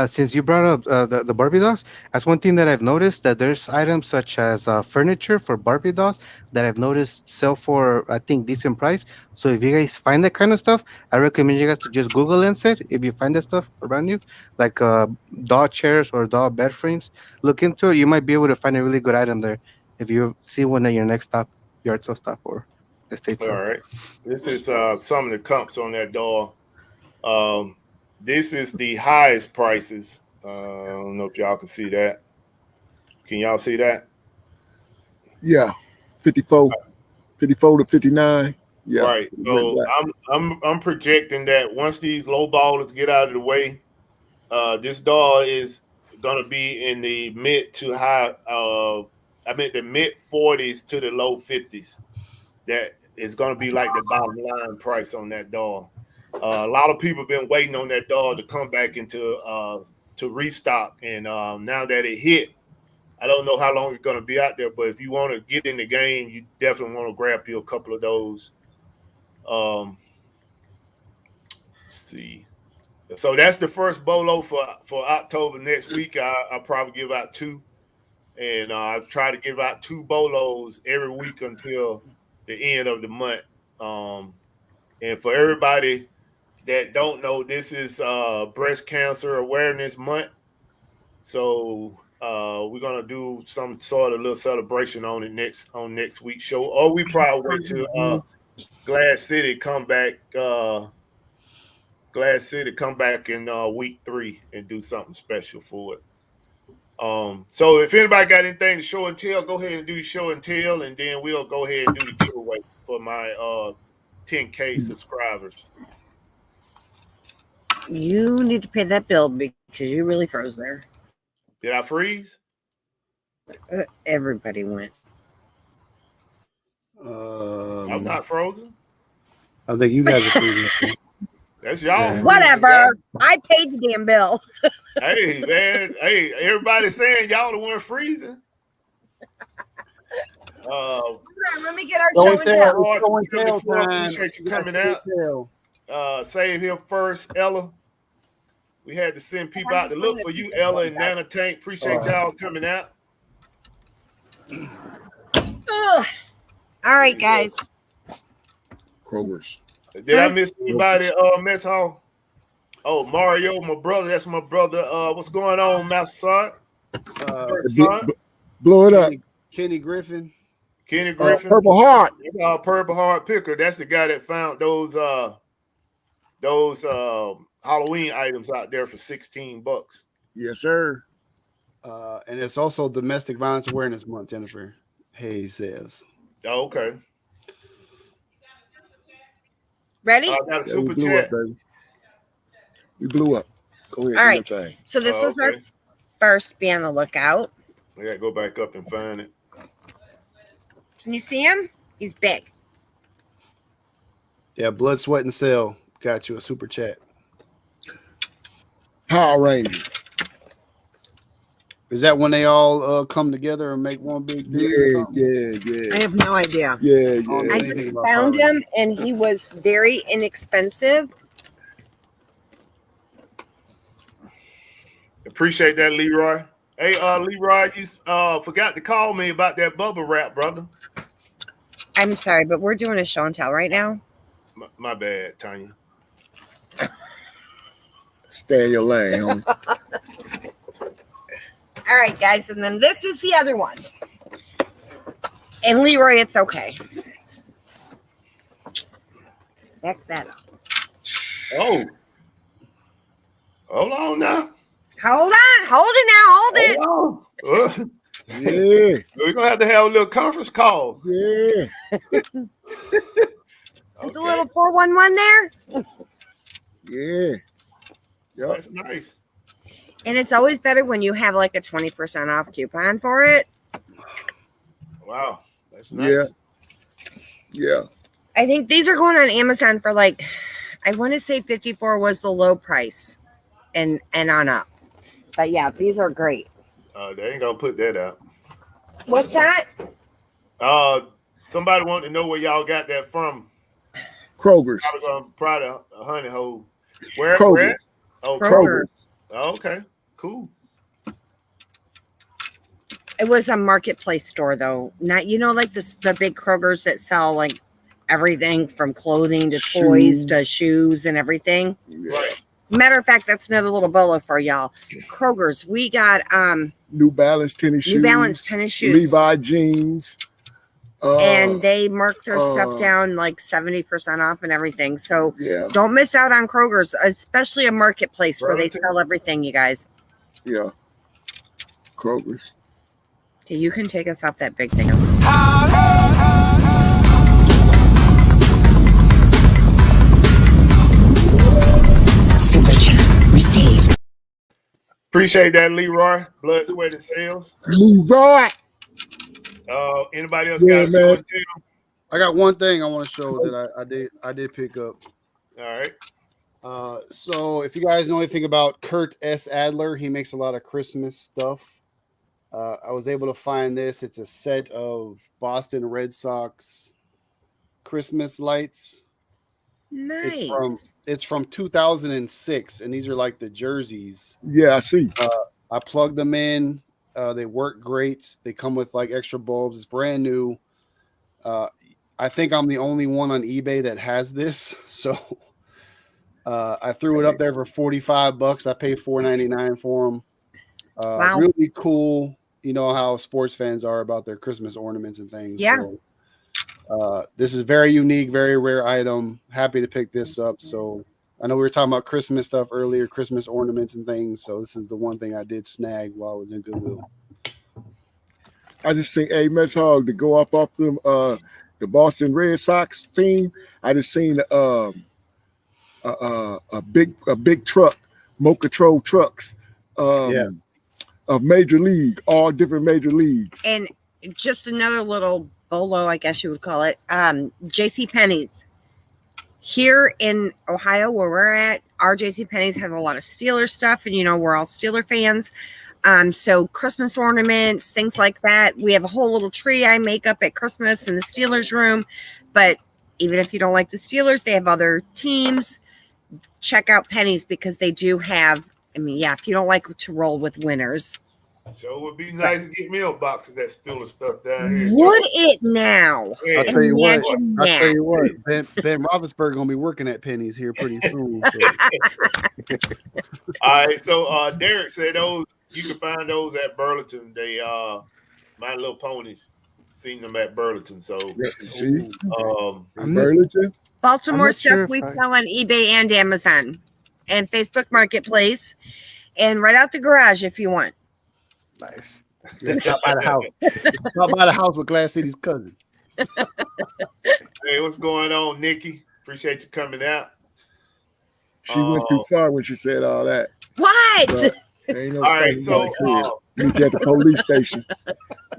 Since you brought up the Barbie dolls, that's one thing that I've noticed that there's items such as furniture for Barbie dolls that I've noticed sell for, I think, decent price. So if you guys find that kind of stuff, I recommend you guys to just Google lens it. If you find that stuff around you, like doll chairs or doll bed frames, look into it. You might be able to find a really good item there if you see one at your next stop, yard sale stop, or estate All sale. right. This is some of the comps on that doll. Um, this is the highest prices. I don't know if y'all can see that. Can y'all see that? Yeah. 54 to 59. Yeah. Right. It went So black. I'm projecting that once these low ballers get out of the way, this doll is gonna be in the mid to high. I mean the mid 40s to the low 50s. That is gonna be like the bottom line price on that doll. A lot of people have been waiting on that doll to come back into to restock, and now that it hit, I don't know how long it's gonna be out there. But if you want to get in the game, you definitely want to grab you a couple of those. Let's see. So that's the first BOLO for October. Next week, I'll probably give out two, and I try to give out two BOLOs every week until the end of the month. And for everybody that don't know, this is Breast Cancer Awareness Month. So we're gonna do some sort of little celebration on it next week's show, or we probably wait till Glass City come back. Glass City come back in week 3 and do something special for it. So if anybody got anything to show and tell, go ahead and do show and tell, and then we'll go ahead and do the giveaway for my 10K subscribers. You need to pay that bill because you really froze there. Did I freeze? Everybody went. I'm not frozen. I think you guys are freezing. That's y'all. Yeah. Whatever. I paid the damn bill. Hey man, hey, everybody's saying y'all the one freezing. Let me get our Show show and and tell. tell. Show and tell time. Appreciate you coming out. Save him first, Ella. We had to send people out to look for you, Ella and Nana Tank. Appreciate y'all coming out. Ugh. All right, guys. Kroger's. Did I miss anybody, Mess Hall? Oh, Mario, my brother. That's my brother. What's going on, Master Son? Blow it up. Kenny Griffin. Kenny Griffin. Purple Heart. Purple Heart Picker. That's the guy that found those Halloween items out there for $16. Yes, sir. And it's also Domestic Violence Awareness Month, Jennifer Hayes says. Oh, okay. Ready? I got a Yeah, we super blew chat. up, baby. We blew up. Go ahead, All do right. your thing. So this was our Okay. first. Be on the lookout. I gotta go back up and find it. Can you see him? He's big. Yeah, Blood, Sweat, and Sale got you a super chat. Power Rangers. Is that when they all come together and make one big dude? or Yeah, something? yeah, I have no idea. yeah, Oh, yeah. I anything just about found Power him, and he was very inexpensive. Appreciate that, Leroy. Hey, Leroy, you forgot to call me about that bubble wrap, brother. I'm sorry, but we're doing a show and tell right now. My bad, Tanya. Stay in your lane, homie. All right, guys, and then this is the other one. And Leroy, it's okay. Back that up. Oh. Hold on now. Hold on. Hold it now. Hold it. Hold on. Yeah, We're gonna have to have a little conference call. yeah. With the little 411 there. Yeah. Yep. That's nice. And it's always better when you have like a 20% off coupon for it. Wow. That's nice. Yeah. Yeah. I think these are going on Amazon for like, I want to say 54 was the low price and on up. But yeah, these are great. They ain't gonna put that out. What's that? Somebody wanted to know where y'all got that from. Kroger's. Probably a honey hole. Where? Kroger. Where? Oh, Kroger. Oh, okay, cool. It was a marketplace store though. Not, you know, like the big Krogers that sell like everything from clothing to toys to shoes and everything. Right. As a matter of fact, that's another little bolo for y'all. Kroger's. We got New Balance tennis shoes. New Balance tennis shoes. Levi jeans. And they mark their stuff down like 70% off and everything. So Yeah. don't miss out on Kroger's, especially a marketplace where they Burlington. sell everything, you guys. Yeah. Kroger's. Okay, you can take us off that big thing. Super chat received. Appreciate that, Leroy. Blood, sweat, and sales. Leroy. Anybody else Yeah, got a man. show and tell? I got one thing I want to show that I did pick up. All right. So if you guys know anything about Kurt S. Adler, he makes a lot of Christmas stuff. I was able to find this. It's a set of Boston Red Sox Christmas lights. Nice. It's from 2006, and these are like the jerseys. Yeah, I see. I plugged them in. They work great. They come with like extra bulbs. It's brand new. I think I'm the only one on eBay that has this. So I threw it up there for $45. I paid $4.99 for them. Wow. Really cool. You know how sports fans are about their Christmas ornaments and things. Yeah. So, this is very unique, very rare item. Happy to pick this up. So I know we were talking about Christmas stuff earlier, Christmas ornaments and things. So this is the one thing I did snag while I was in Goodwill. I just think, hey, Mess Hog, to go off them the Boston Red Sox theme. I just seen a big truck, Mocha Control trucks, of Major League, all different major leagues. And just another little bolo, I guess you would call it. J.C. Penney's. Here in Ohio, where we're at, our J.C. Penney's has a lot of Steelers stuff, and you know we're all Steeler fans. So Christmas ornaments, things like that. We have a whole little tree I make up at Christmas in the Steelers room. But even if you don't like the Steelers, they have other teams. Check out Penny's because they do have. I mean, yeah, if you don't like to roll with winners, So it would be nice to get me a box of that Steelers stuff down here. would it now? Yeah. I'll tell you what. Imagine I'll tell you that. what. Ben Roethlisberger gonna be working at Penny's here pretty soon. All right. So Derek said those you can find those at Burlington. They My Little Ponies. Seen them at Burlington. So See, Burlington. Baltimore not sure stuff we if I- sell on eBay and Amazon and Facebook Marketplace and right out the garage if you want. Nice. Stop by the house. Stop by the house with Glass City's cousin. Hey, what's going on, Nikki? Appreciate you coming out. She went too far when she said all that. What? But ain't no All right, stopping so that crib. Meet you at the police station.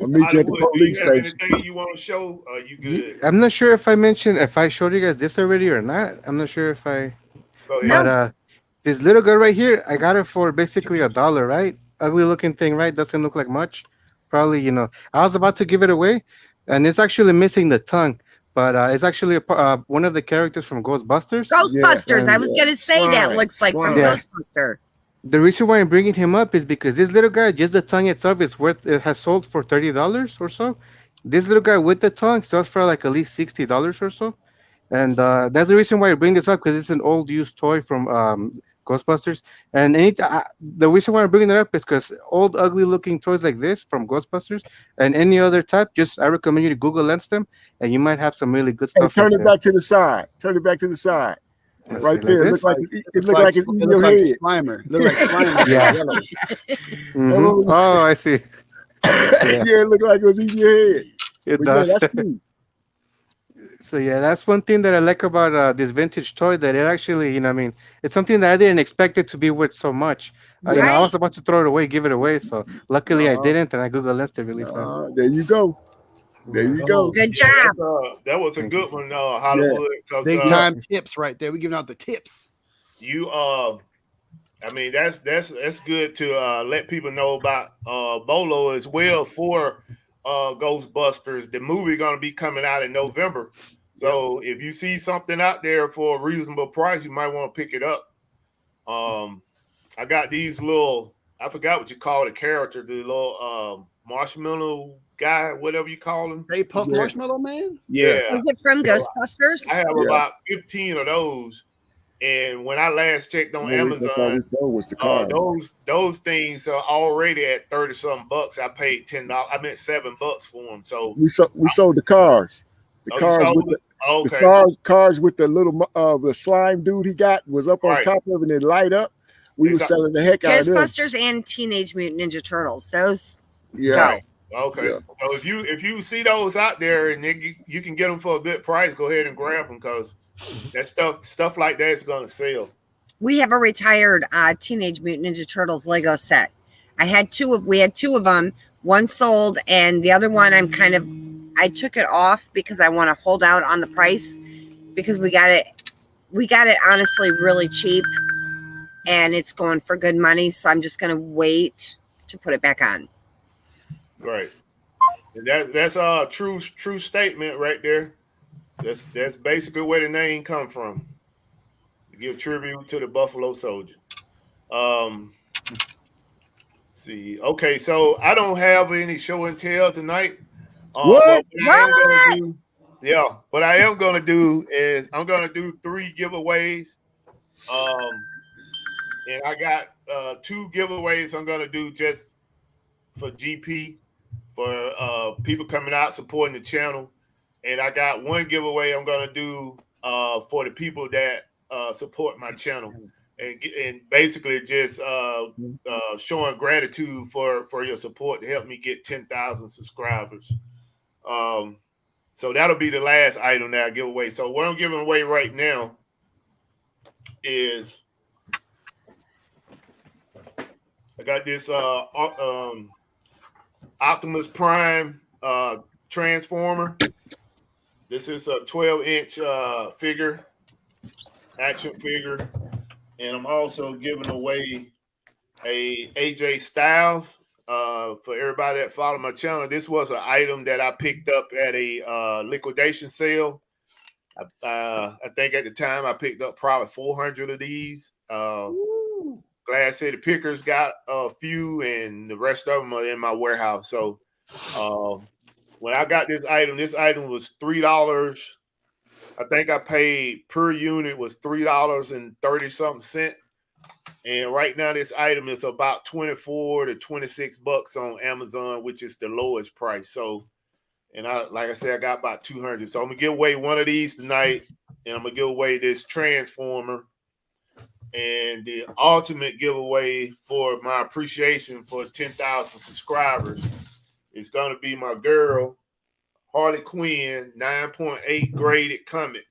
I'll meet you at the Hollywood, do police you have station. anything you want to show? Are you good? I'm not sure if I showed you guys this already or not. I'm not sure if I, Go ahead. but this little girl right here, I got it for basically $1, right? Ugly looking thing, right? Doesn't look like much. Probably, I was about to give it away, and it's actually missing the tongue, but it's actually one of the characters from Ghostbusters. Ghostbusters. I was Yeah. gonna say that Slime, looks like from slime. Yeah. Ghostbuster. The reason why I'm bringing him up is because this little guy, just the tongue itself, it has sold for $30 or so. This little guy with the tongue sells for like at least $60 or so. And that's the reason why I bring this up, because it's an old used toy from Ghostbusters. And the reason why I'm bringing it up is because old ugly looking toys like this from Ghostbusters and any other type, I recommend you to Google Lens them, and you might have some really good Hey, stuff. turn right it there. back to the side. Turn it back to the side. Let's Right see, there. like It this. look like it's eating your like head. Slimer. Look like Slimer. Yeah. Yellow. Mhm. Oh, I see. Yeah, it looked like it was eating your head. It But yeah, does. that's cool. So yeah, that's one thing that I like about this vintage toy, that it actually, I mean, it's something that I didn't expect it to be worth so much. I Right. was about to throw it away, give it away. So luckily I Uh-huh. didn't, and I Google Lensed it really fast. There you go. There you go. Good Yeah, job. that was a Thank good one, Hollywood. Because Big time tips right there. We giving out the tips. you, I mean, that's good to let people know about BOLO as well for Ghostbusters. The movie going to be coming out in November. So if you see something out there for a reasonable price, you might want to pick it up. I got these little, I forgot what you call the character, the little marshmallow guy, whatever you call him. Hey, Puff Yeah. Marshmallow Man? Yeah. Was it from Ghostbusters? I have Yeah. about 15 of those. And when I last checked on That's all we Amazon, saw was the car. those things are already at 30-something bucks. I paid $10. I meant $7 for them. So We sold the cars. The you cars sold with it? Okay. the cars with the little the slime dude he got was up on Right. top of it and it light up. We were selling the heck out of them. Ghostbusters and Teenage Mutant Ninja Turtles. Those Yeah. go. Okay. Yeah. So if you see those out there and you can get them for a good price, go ahead and grab them, because that stuff like that is going to sell. We have a retired Teenage Mutant Ninja Turtles Lego set. We had two of them. One sold, and the other one I took it off because I want to hold out on the price, because we got it honestly really cheap, and it's going for good money. So I'm just going to wait to put it back on. Right. And that's a true statement right there. That's basically where the name come from. To give tribute to the Buffalo Soldier. See. Okay, so I don't have any show and tell tonight. What? But what I am gonna do is I'm gonna do 3 giveaways. And I got 2 giveaways I'm gonna do just for GP, for people coming out supporting the channel. And I got 1 giveaway I'm gonna do for the people that support my channel, and basically just showing gratitude for your support to help me get 10,000 subscribers. So that'll be the last item that I give away. So what I'm giving away right now is I got this Optimus Prime Transformer. This is a 12-inch action figure, and I'm also giving away a AJ Styles for everybody that follow my channel. This was an item that I picked up at a liquidation sale. I think at the time I picked up probably 400 of these. Glass City Pickers got a few, and the rest of them are in my warehouse. So when I got this item was $3. I think I paid per unit was $3.30-something. And right now this item is about $24 to $26 on Amazon, which is the lowest price. So, and like I said, I got about 200. So I'm gonna give away one of these tonight, and I'm gonna give away this Transformer. And the ultimate giveaway for my appreciation for 10,000 subscribers is gonna be my girl. Harley Quinn 9.8 graded comic.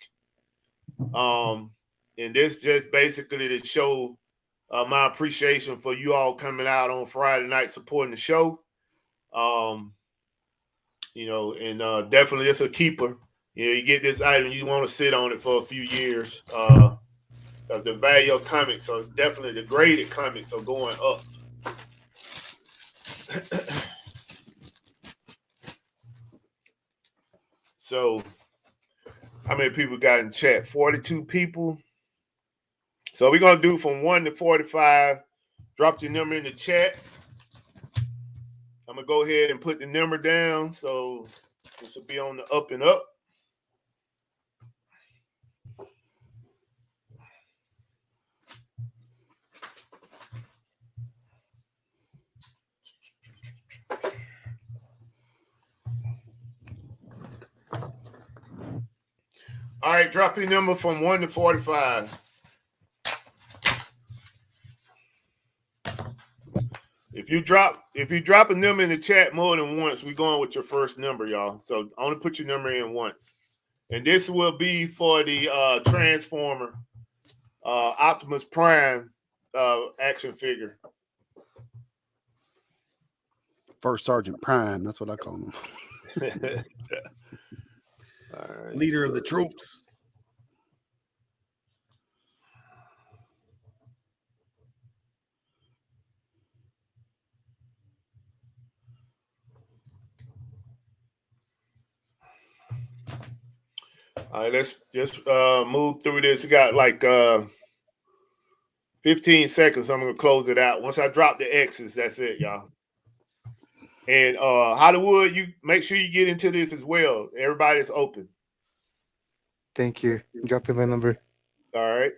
And this just basically to show my appreciation for you all coming out on Friday night supporting the show. You know, and definitely it's a keeper. You know, you get this item, you want to sit on it for a few years. The value of comics are definitely the graded comics are going up. So, how many people got in chat? 42 people. So we're gonna do from 1 to 45. Drop your number in the chat. I'm gonna go ahead and put the number down. So this will be on the up and up. All right, drop your number from 1 to 45. If you drop a number in the chat more than once, we're going with your first number, y'all. So only put your number in once. And this will be for the Transformer Optimus Prime action figure. First Sergeant Prime, that's what I call him. All right, Leader of the troops. All right, let's just move through this. We got like 15 seconds. I'm gonna close it out. Once I drop the X's, that's it, y'all. And Hollywood, you make sure you get into this as well. Everybody's open. Thank you. Dropping my number. All right.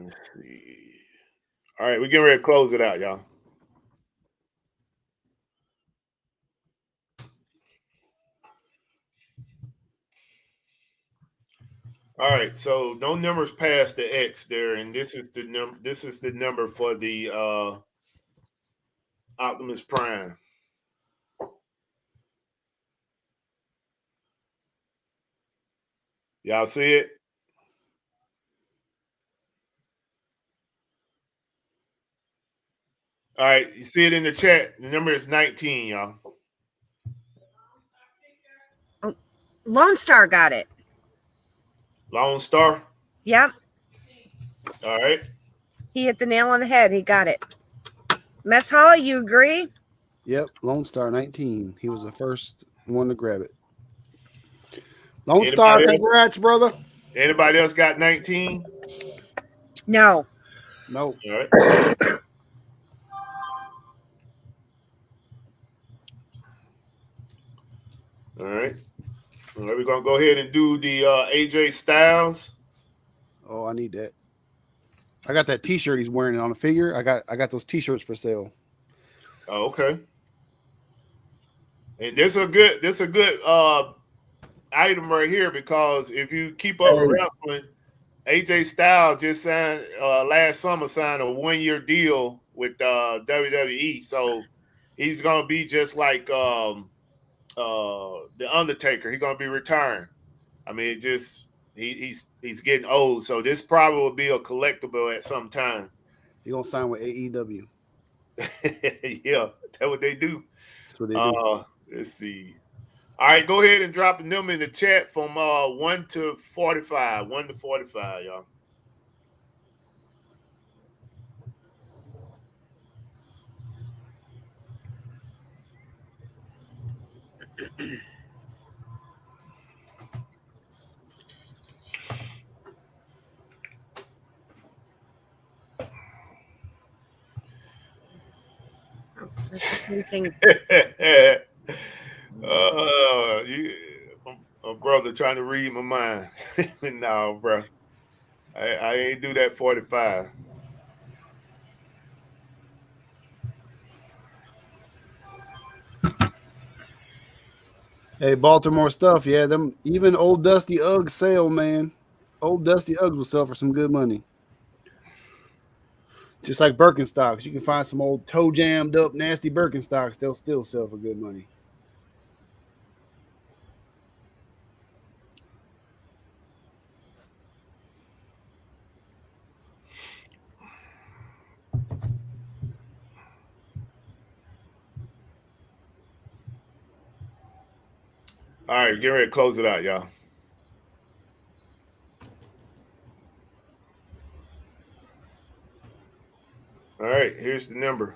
Let's see. All right, we're getting ready to close it out, y'all. All right, so no numbers past the X there, and this is the number. This is the number for the Optimus Prime. Y'all see it? All right, you see it in the chat. The number is 19, y'all. Lone Star got it. Lone Star? Yep. All right. He hit the nail on the head. He got it. Mess Hall, you agree? Yep, Lone Star 19. He was the first one to grab it. Lone Star, congrats, brother. Anybody else got 19? No. No. All right. All right. All right, we're gonna go ahead and do the AJ Styles. Oh, I need that. I got that T-shirt he's wearing on the figure. I got those T-shirts for sale. Oh, okay. And this a good item right here, because if you keep up with wrestling, AJ Styles just signed last summer signed a 1-year deal with WWE. So he's gonna be just like the Undertaker. He's gonna be retiring. I mean, just he's getting old. So this probably will be a collectible at some time. He's gonna sign with AEW. Yeah, that's what they do. That's what they do. Let's see. All right, go ahead and drop a number in the chat from 1 to 45. 1 to 45, y'all. My brother trying to read my mind. No, bro. I ain't do that 45. Hey, Baltimore stuff. Yeah, them even old Dusty Ugg sale, man. Old Dusty Uggs will sell for some good money. Just like Birkenstocks. You can find some old toe jammed up, nasty Birkenstocks. They'll still sell for good money. All right, get ready to close it out, y'all. All right, here's the number.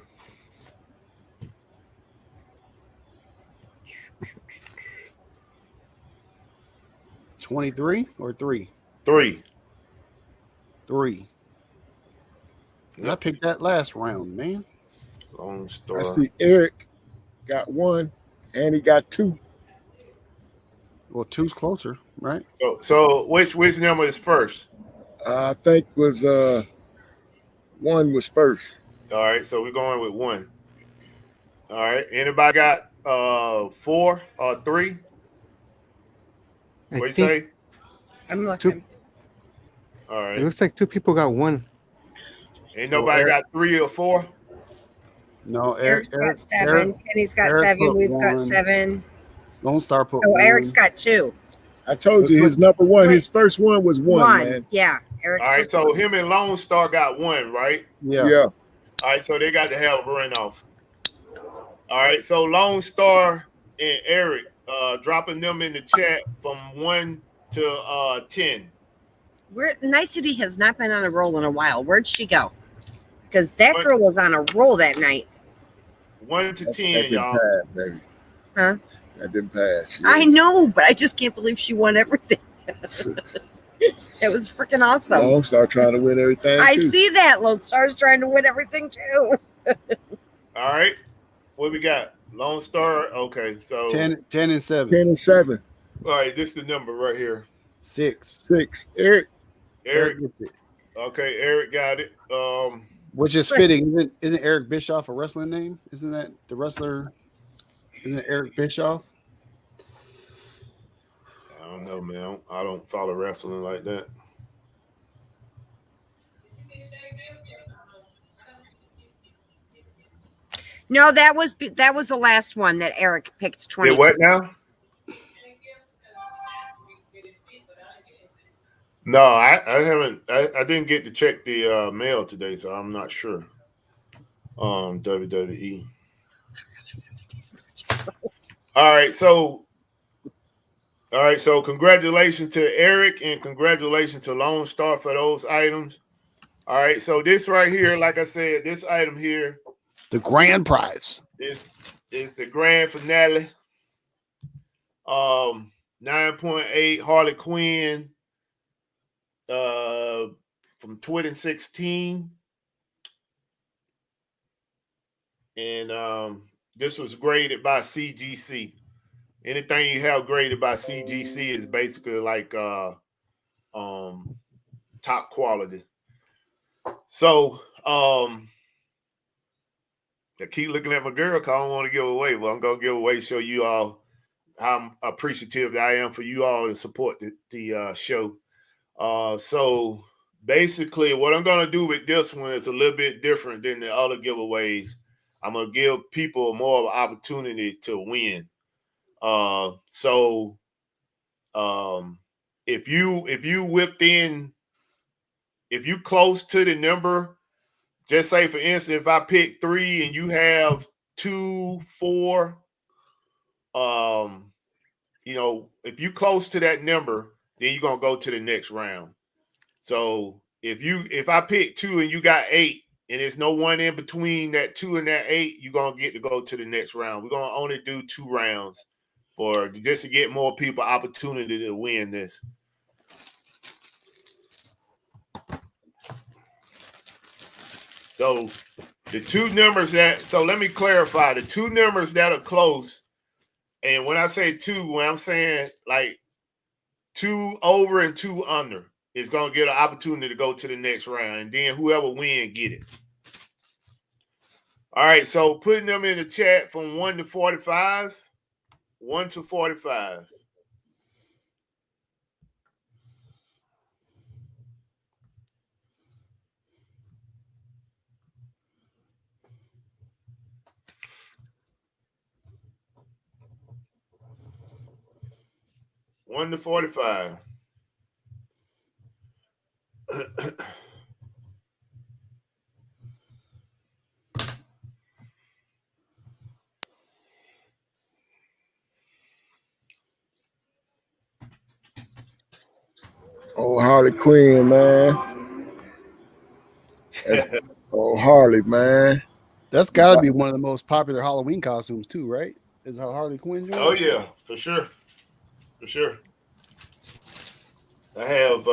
$23 or 3? 3. 3. Yep. I picked that last round, man. Lone Star. I see Eric got 1 and he got 2. Well, 2's closer, right? So which number is first? I think was 1 was first. All right, so we're going with 1. All right, anybody got 4 or 3? What you say? I'm looking. All right. It looks like 2 people got 1. Ain't nobody got 3 or 4? No, Eric's got 7. Kenny's got 7. We've got 7. Lone Star put 1. Eric's got 2. I told you his number 1. His first one was 1, man. Yeah. Eric's all right, so 1. Him and Lone Star got 1, right? Yeah. All right, so they got to have a runoff. All right, so Lone Star and Eric, dropping them in the chat from 1 to 10. Nicety has not been on a roll in a while. Where'd she go? Because that girl was on a roll that night. 1 to 10, that didn't y'all. Pass, baby. Huh? That didn't pass. I know, but I just can't believe she won everything. It was freaking awesome. Lone Star trying to win everything. I see that. Lone Star's trying to win everything too. All right. What we got? Lone Star. Okay, so 10 and 7. 10 and 7. All right, this is the number right here. 6. Eric. Okay, Eric got it. Which is fitting. Isn't Eric Bischoff a wrestling name? Isn't that the wrestler? Isn't it Eric Bischoff? I don't know, man. I don't follow wrestling like that. No, that was the last one that Eric picked. 20. Did what now? No, I haven't. I didn't get to check the mail today, so I'm not sure. WWE. All right, so congratulations to Eric and congratulations to Lone Star for those items. All right, so this right here, like I said, this item here, the grand prize, is the grand finale. 9.8 Harley Quinn from 2016. And this was graded by CGC. Anything you have graded by CGC is basically like top quality. So I keep looking at my girl because I don't want to give away, but I'm gonna give away, show you all how appreciative I am for you all to support the show. So basically what I'm gonna do with this one is a little bit different than the other giveaways. I'm gonna give people more of an opportunity to win. If you close to the number, just say for instance, if I pick 3 and you have 2, 4, if you close to that number, then you're gonna go to the next round. So if I pick 2 and you got 8, and there's no one in between that 2 and that 8, you're gonna get to go to the next round. We're gonna only do 2 rounds just to get more people opportunity to win this. So the 2 numbers let me clarify, the 2 numbers that are close, and when I say 2, when I'm saying like 2 over and 2 under, is going to get an opportunity to go to the next round, and then whoever win, get it. All right, so putting them in the chat from 1 to 45. 1 to 45. 1 to 45. Oh, Harley Quinn, man. Oh, Harley, man. That's got to be one of the most popular Halloween costumes too, right? Is a Harley Quinn joint? Oh yeah, for sure. For sure. I have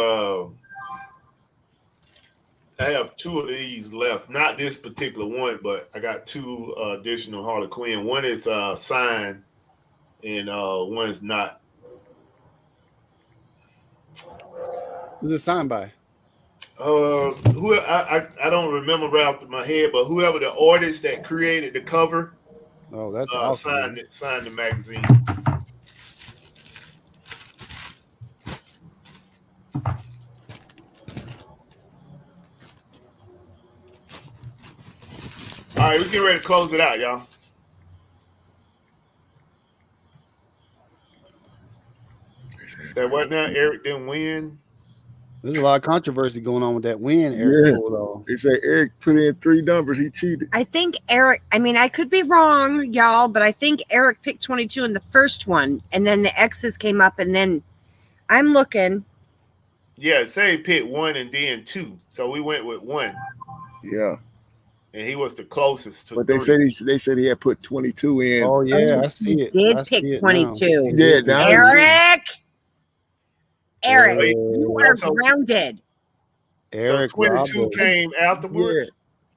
2 of these left. Not this particular one, but I got 2 additional Harley Quinn. One is signed, and one is not. Who's it signed by? Who I don't remember right off my head, but whoever the artist that created the cover Oh, that's awesome. signed the magazine. All right, we get ready to close it out, y'all. That what now? Eric didn't win. There's a lot of controversy going on with that win Eric pulled off. They say Eric put in 3 numbers. He cheated. I think Eric, I mean, I could be wrong, y'all, but I think Eric picked 22 in the first one, and then the X's came up, and then I'm looking. Yeah, say he picked 1 and then 2. So we went with 1. Yeah. And he was the closest to But 3. they said he had put 22 in. Oh yeah, I see it. Did I pick see it 22. Yeah, now Eric, Wait, you are so- grounded. Eric so 22 Roberts. came afterwards. Yeah.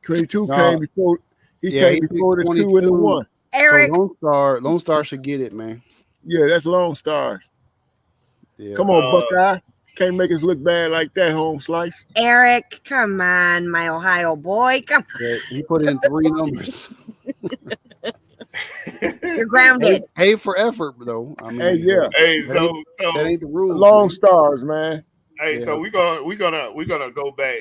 22 No. came before. He came picked before the 2 and the 22. 1. Eric, So Lone Star should get it, man. Yeah, that's Lone Stars. Yeah. Come on, Buckeye. Can't make us look bad like that, home slice. Eric, come on, my Ohio boy. Come on. Yeah, he put in 3 numbers. You're grounded. Pay for effort, though. I mean, Hey, yeah. Hey, that ain't the rule. Lone Stars, man. Hey, Yeah. so we're gonna go back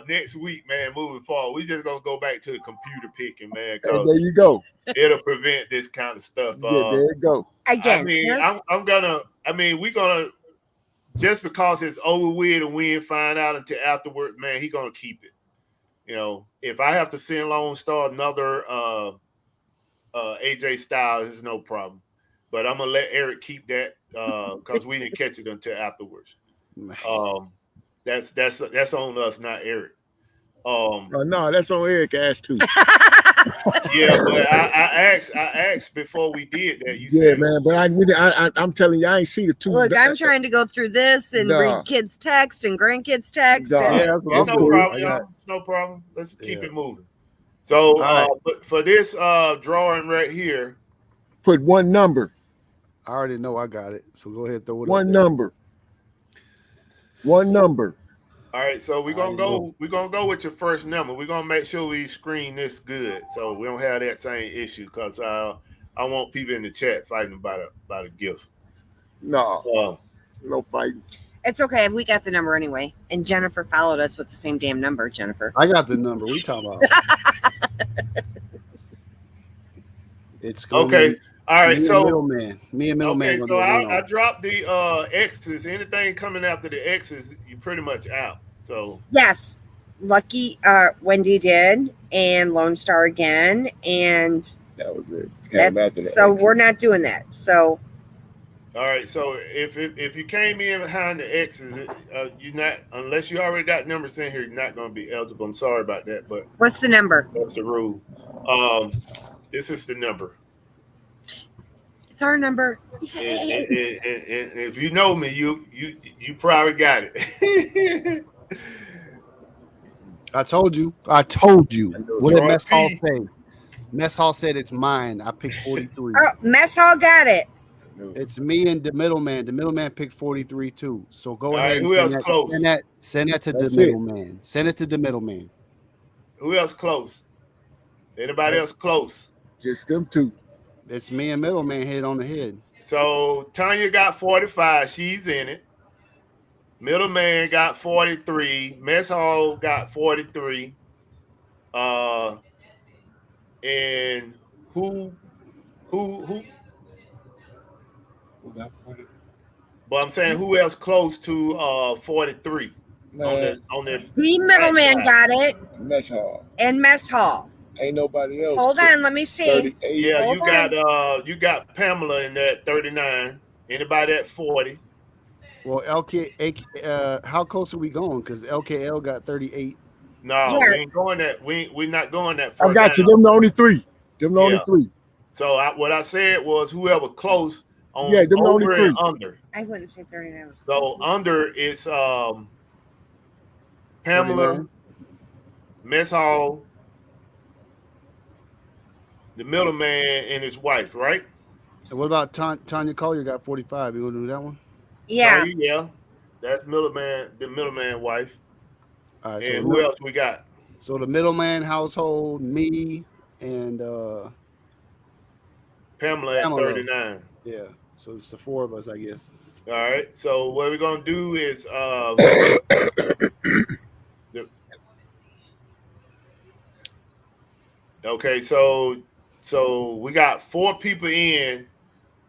next week, man. Moving forward, we just gonna go back to the computer picking, man, Hey, there because you go. it'll prevent this kind of stuff. Yeah, there you go. Again. I mean, we're gonna just because it's over with and we ain't find out until afterward, man. He gonna keep it. You know, if I have to send Lone Star another AJ Styles, it's no problem. But I'm gonna let Eric keep that because we didn't catch it until afterwards. That's on us, not Eric. No, that's on Eric ass too. Yeah, but I asked before we did that. You Yeah, said, man. But I'm telling you, I ain't see the 2. Look, I'm trying to go through this and read kids' text and grandkids' text. Nah. And Yeah, that's what it's I'm no doing. problem, y'all. It's no problem. Let's keep it moving. So, right. but for this drawing right here, Put 1 number. I already know I got it. So go ahead and throw it 1 up there. number. 1 number. all right. So we're gonna go with your first number. We're gonna make sure we screen this good, so we don't have that same issue. Because I want people in the chat fighting about a gift. No, no fighting. it's okay. We got the number anyway. And Jennifer followed us with the same damn number, Jennifer. I got the number. We talking about? It's gonna Okay. be All right. me So and middleman. Me and middleman. okay. So I dropped the X's. Anything coming after the X's, you're pretty much out. So Yes. Lucky Wendy did, and Lone Star again, and That was it. It's kind of after the so X's. we're not doing that. So all right. So if you came in behind the X's, you're not, unless you already got numbers in here, you're not going to be eligible. I'm sorry about that, but what's the number? that's the rule. This is the number. It's our number. And if you know me, you probably got it. I told you. What did Mess Hall P. say? Mess Hall said it's mine. I picked 43. Oh, Mess Hall got it. It's me and the middleman. The middleman picked 43 too. So go All ahead. right, And who else close? Send that to That's the it. middleman. Send it to the middleman. Who else close? Anybody else close? Just them 2. It's me and middleman hit on the head. So Tanya got 45. She's in it. Middleman got 43. Mess Hall got 43. And who Who got 43? But I'm saying who else close to 43 Man, on the The middleman got it, mess hall. and mess hall. Ain't nobody else. Hold on, let me see. 38. Yeah, Hold you got Pamela in there at 39. Anybody at 40? Well, how close are we going? Because LKL got 38. No, Yeah. we ain't going that. We're not going that far I got down. you. Them the only three. Them the only Yeah. three. So what I said was whoever close on Yeah, them the only over three. and under. I wouldn't say 39. So under is Pamela, 39. Mess Hall, the middleman, and his wife, right? And what about Tanya Collier got 45? You gonna do that one? Yeah. Yeah. That's middleman, the middleman wife. All right. And who else we got? So the middleman household, me, and Pamela at 39. Yeah. So it's the four of us, I guess. All right. So what we're gonna do is okay, so we got 4 people in,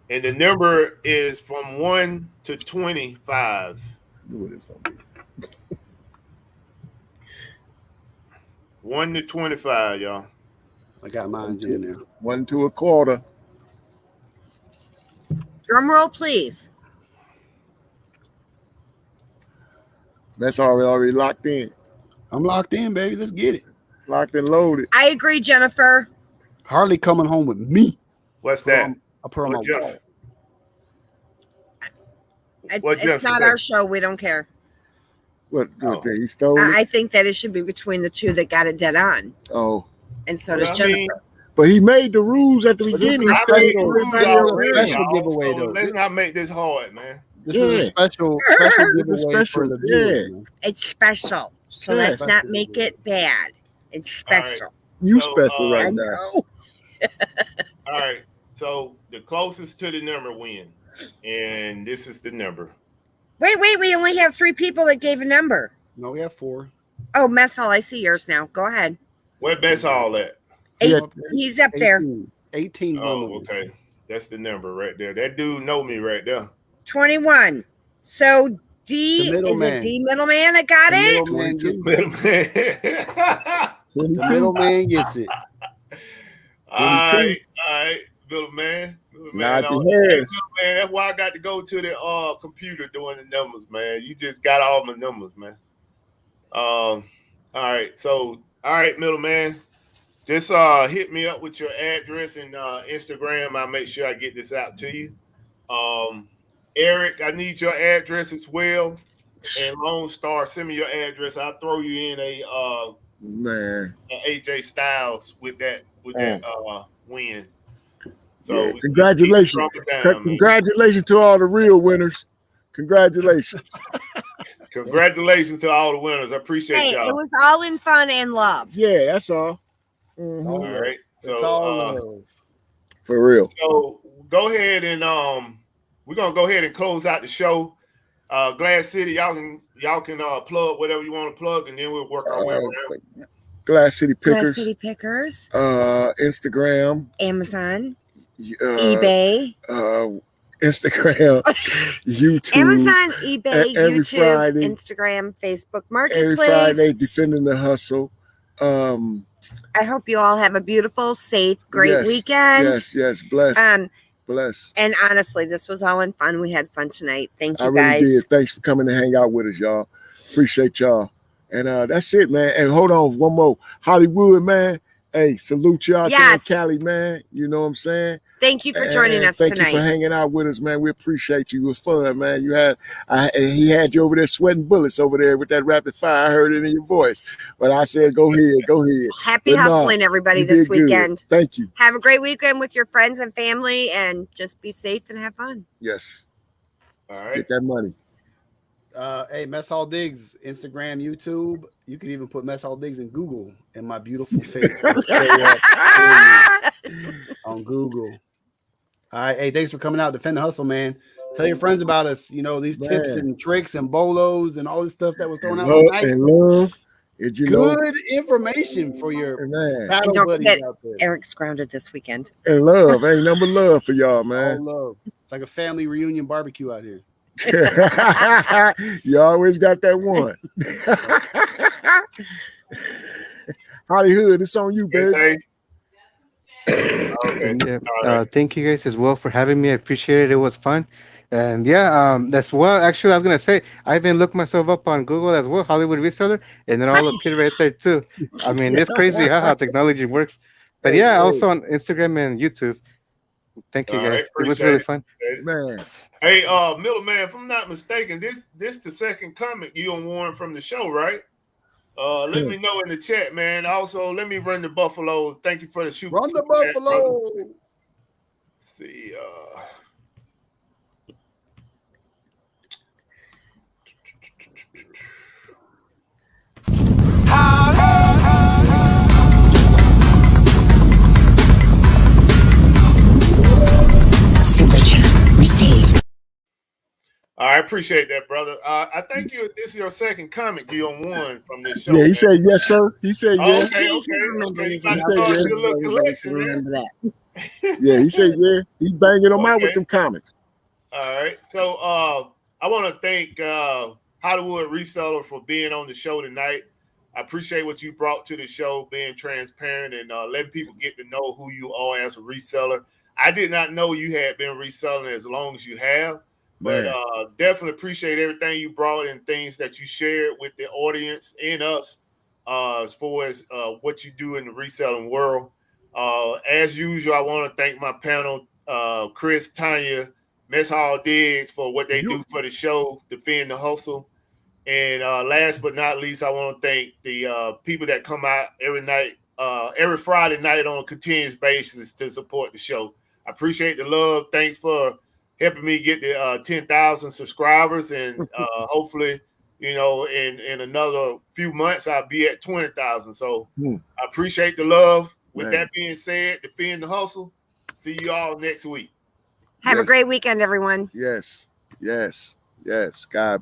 and the number is from 1 to 25. What it's gonna be. 1 to 25, y'all. I got mine in there. 1 to a quarter. Drum roll, please. That's already locked in. I'm locked in, baby. Let's get it. Locked and loaded. I agree, Jennifer. Harley coming home with me. What's that? I put on my Jeff? wall. What It's Jennifer not said? our show. We don't care. What thing? He stole it? I think that it should be between the two that got it dead on. Oh. And so Well, does I mean, Jennifer. But he made the rules at the beginning. He I said made everybody rules else already, ready. special y'all, giveaway, so though. let's not make this hard, man. This is a special It's a giveaway special, for the viewers. yeah. Man. It's special. So Yes. let's not make it bad. It's special. You So, special I right now. know. All right. So the closest to the number win. And this is the number. Wait. We only have 3 people that gave a number. No, we have 4. Oh, mess hall. I see yours now. Go ahead. Where Best Hall at? He's up there. 18. Oh, okay. That's the number right there. That dude know me right there. 21. So D The is middleman. a D middleman that got it. The middleman gets it. All right, middleman. Not Middleman, Harris. man, that's why I got to go to the computer doing the numbers, man. You just got all my numbers, man. All right, middleman. Just hit me up with your address and Instagram. I'll make sure I get this out to you. Eric, I need your address as well. And Lone Star, send me your address. I'll throw you in a AJ Styles with that win. So yeah, congratulations. Congratulations to all the real winners. Congratulations. Congratulations to all the winners. I appreciate y'all. It was all in fun and love. Yeah, that's all. Mm-hmm. All right. So it's all love. For real. So go ahead and we're gonna go ahead and close out the show. Glass City, y'all can plug whatever you want to plug, and then we'll work our way around. Glass City Pickers. Glass City Pickers. Instagram. Amazon. eBay. Instagram. YouTube. Amazon, eBay, every YouTube, Friday, Instagram, Facebook Marketplace. Every Friday, Defending the Hustle. I hope you all have a beautiful, safe, great weekend. Yes. Bless. Bless. And honestly, this was all in fun. We had fun tonight. Thank you, I really guys. did. Thanks for coming to hang out with us, y'all. Appreciate y'all. And that's it, man. And hold on, one more. Hollywood, man. Hey, salute you out there in Cali, man. You know what I'm saying? Thank you for joining us tonight. Thank you for hanging out with us, man. We appreciate you. It was fun, man. He had you over there sweating bullets over there with that rapid fire. I heard it in your voice. But I said, go ahead. Happy hustling, everybody, this weekend. Good. Thank you. Have a great weekend with your friends and family, and just be safe and have fun. Yes. All right. Get that money. Hey, Mess Hall Diggs, Instagram, YouTube. You can even put Mess Hall Diggs in Google and my beautiful face on Google. All right. Hey, thanks for coming out. Defend the Hustle, man. Tell your friends about us. You know, these tips and tricks and bolos and all this stuff that was thrown out tonight. And love. Good information for your battle don't buddies forget, out there. Eric's grounded this weekend. And love. Ain't number love for y'all, man. All love. It's like a family reunion barbecue out here. You always got that one. Hollywood, it's on you, baby. Okay. Okay. And yeah, All right. thank you guys as well for having me. I appreciate it. It was fun. And yeah, that's well. Actually, I was gonna say I even looked myself up on Google as well, Hollywood Reseller, and it all appeared right there too. I mean, it's crazy how technology works. But Hey, yeah, hey, also on Instagram and YouTube. Thank you All right. guys. It was Appreciate really it. fun. man. Hey, Miller man, if I'm not mistaken, this the second comment you on Warren from the show, right? Let me know in the chat, man. Also, let me run the Buffaloes. Thank you for the super. Run the chat, brother. Buffalo. Let's see, Super chat received. I appreciate that, brother. I think this is your second comment you on one from this show. Yeah, he man. said yes, sir. He said Oh, yeah. okay. You about to said start yes. your little collection, man. Remember that. Yeah, he said yeah. He's banging them out with Okay. them comics. All right. So I want to thank Hollywood Reseller for being on the show tonight. I appreciate what you brought to the show, being transparent and letting people get to know who you are as a reseller. I did not know you had been reselling as long as you have, but definitely appreciate everything you brought and things that you shared with the audience and us as far as what you do in the reselling world. As usual, I want to thank my panel, Chris, Tanya, Mess Hall Diggs for what they do for the show, Defend the Hustle. And last but not least, I want to thank the people that come out every night, every Friday night on a continuous basis to support the show. I appreciate the love. Thanks for helping me get the 10,000 subscribers. And hopefully, in another few months, I'll be at 20,000. So I appreciate the love. With that being said, Defend the Hustle. See you all next week. Have a great weekend, everyone. Yes. God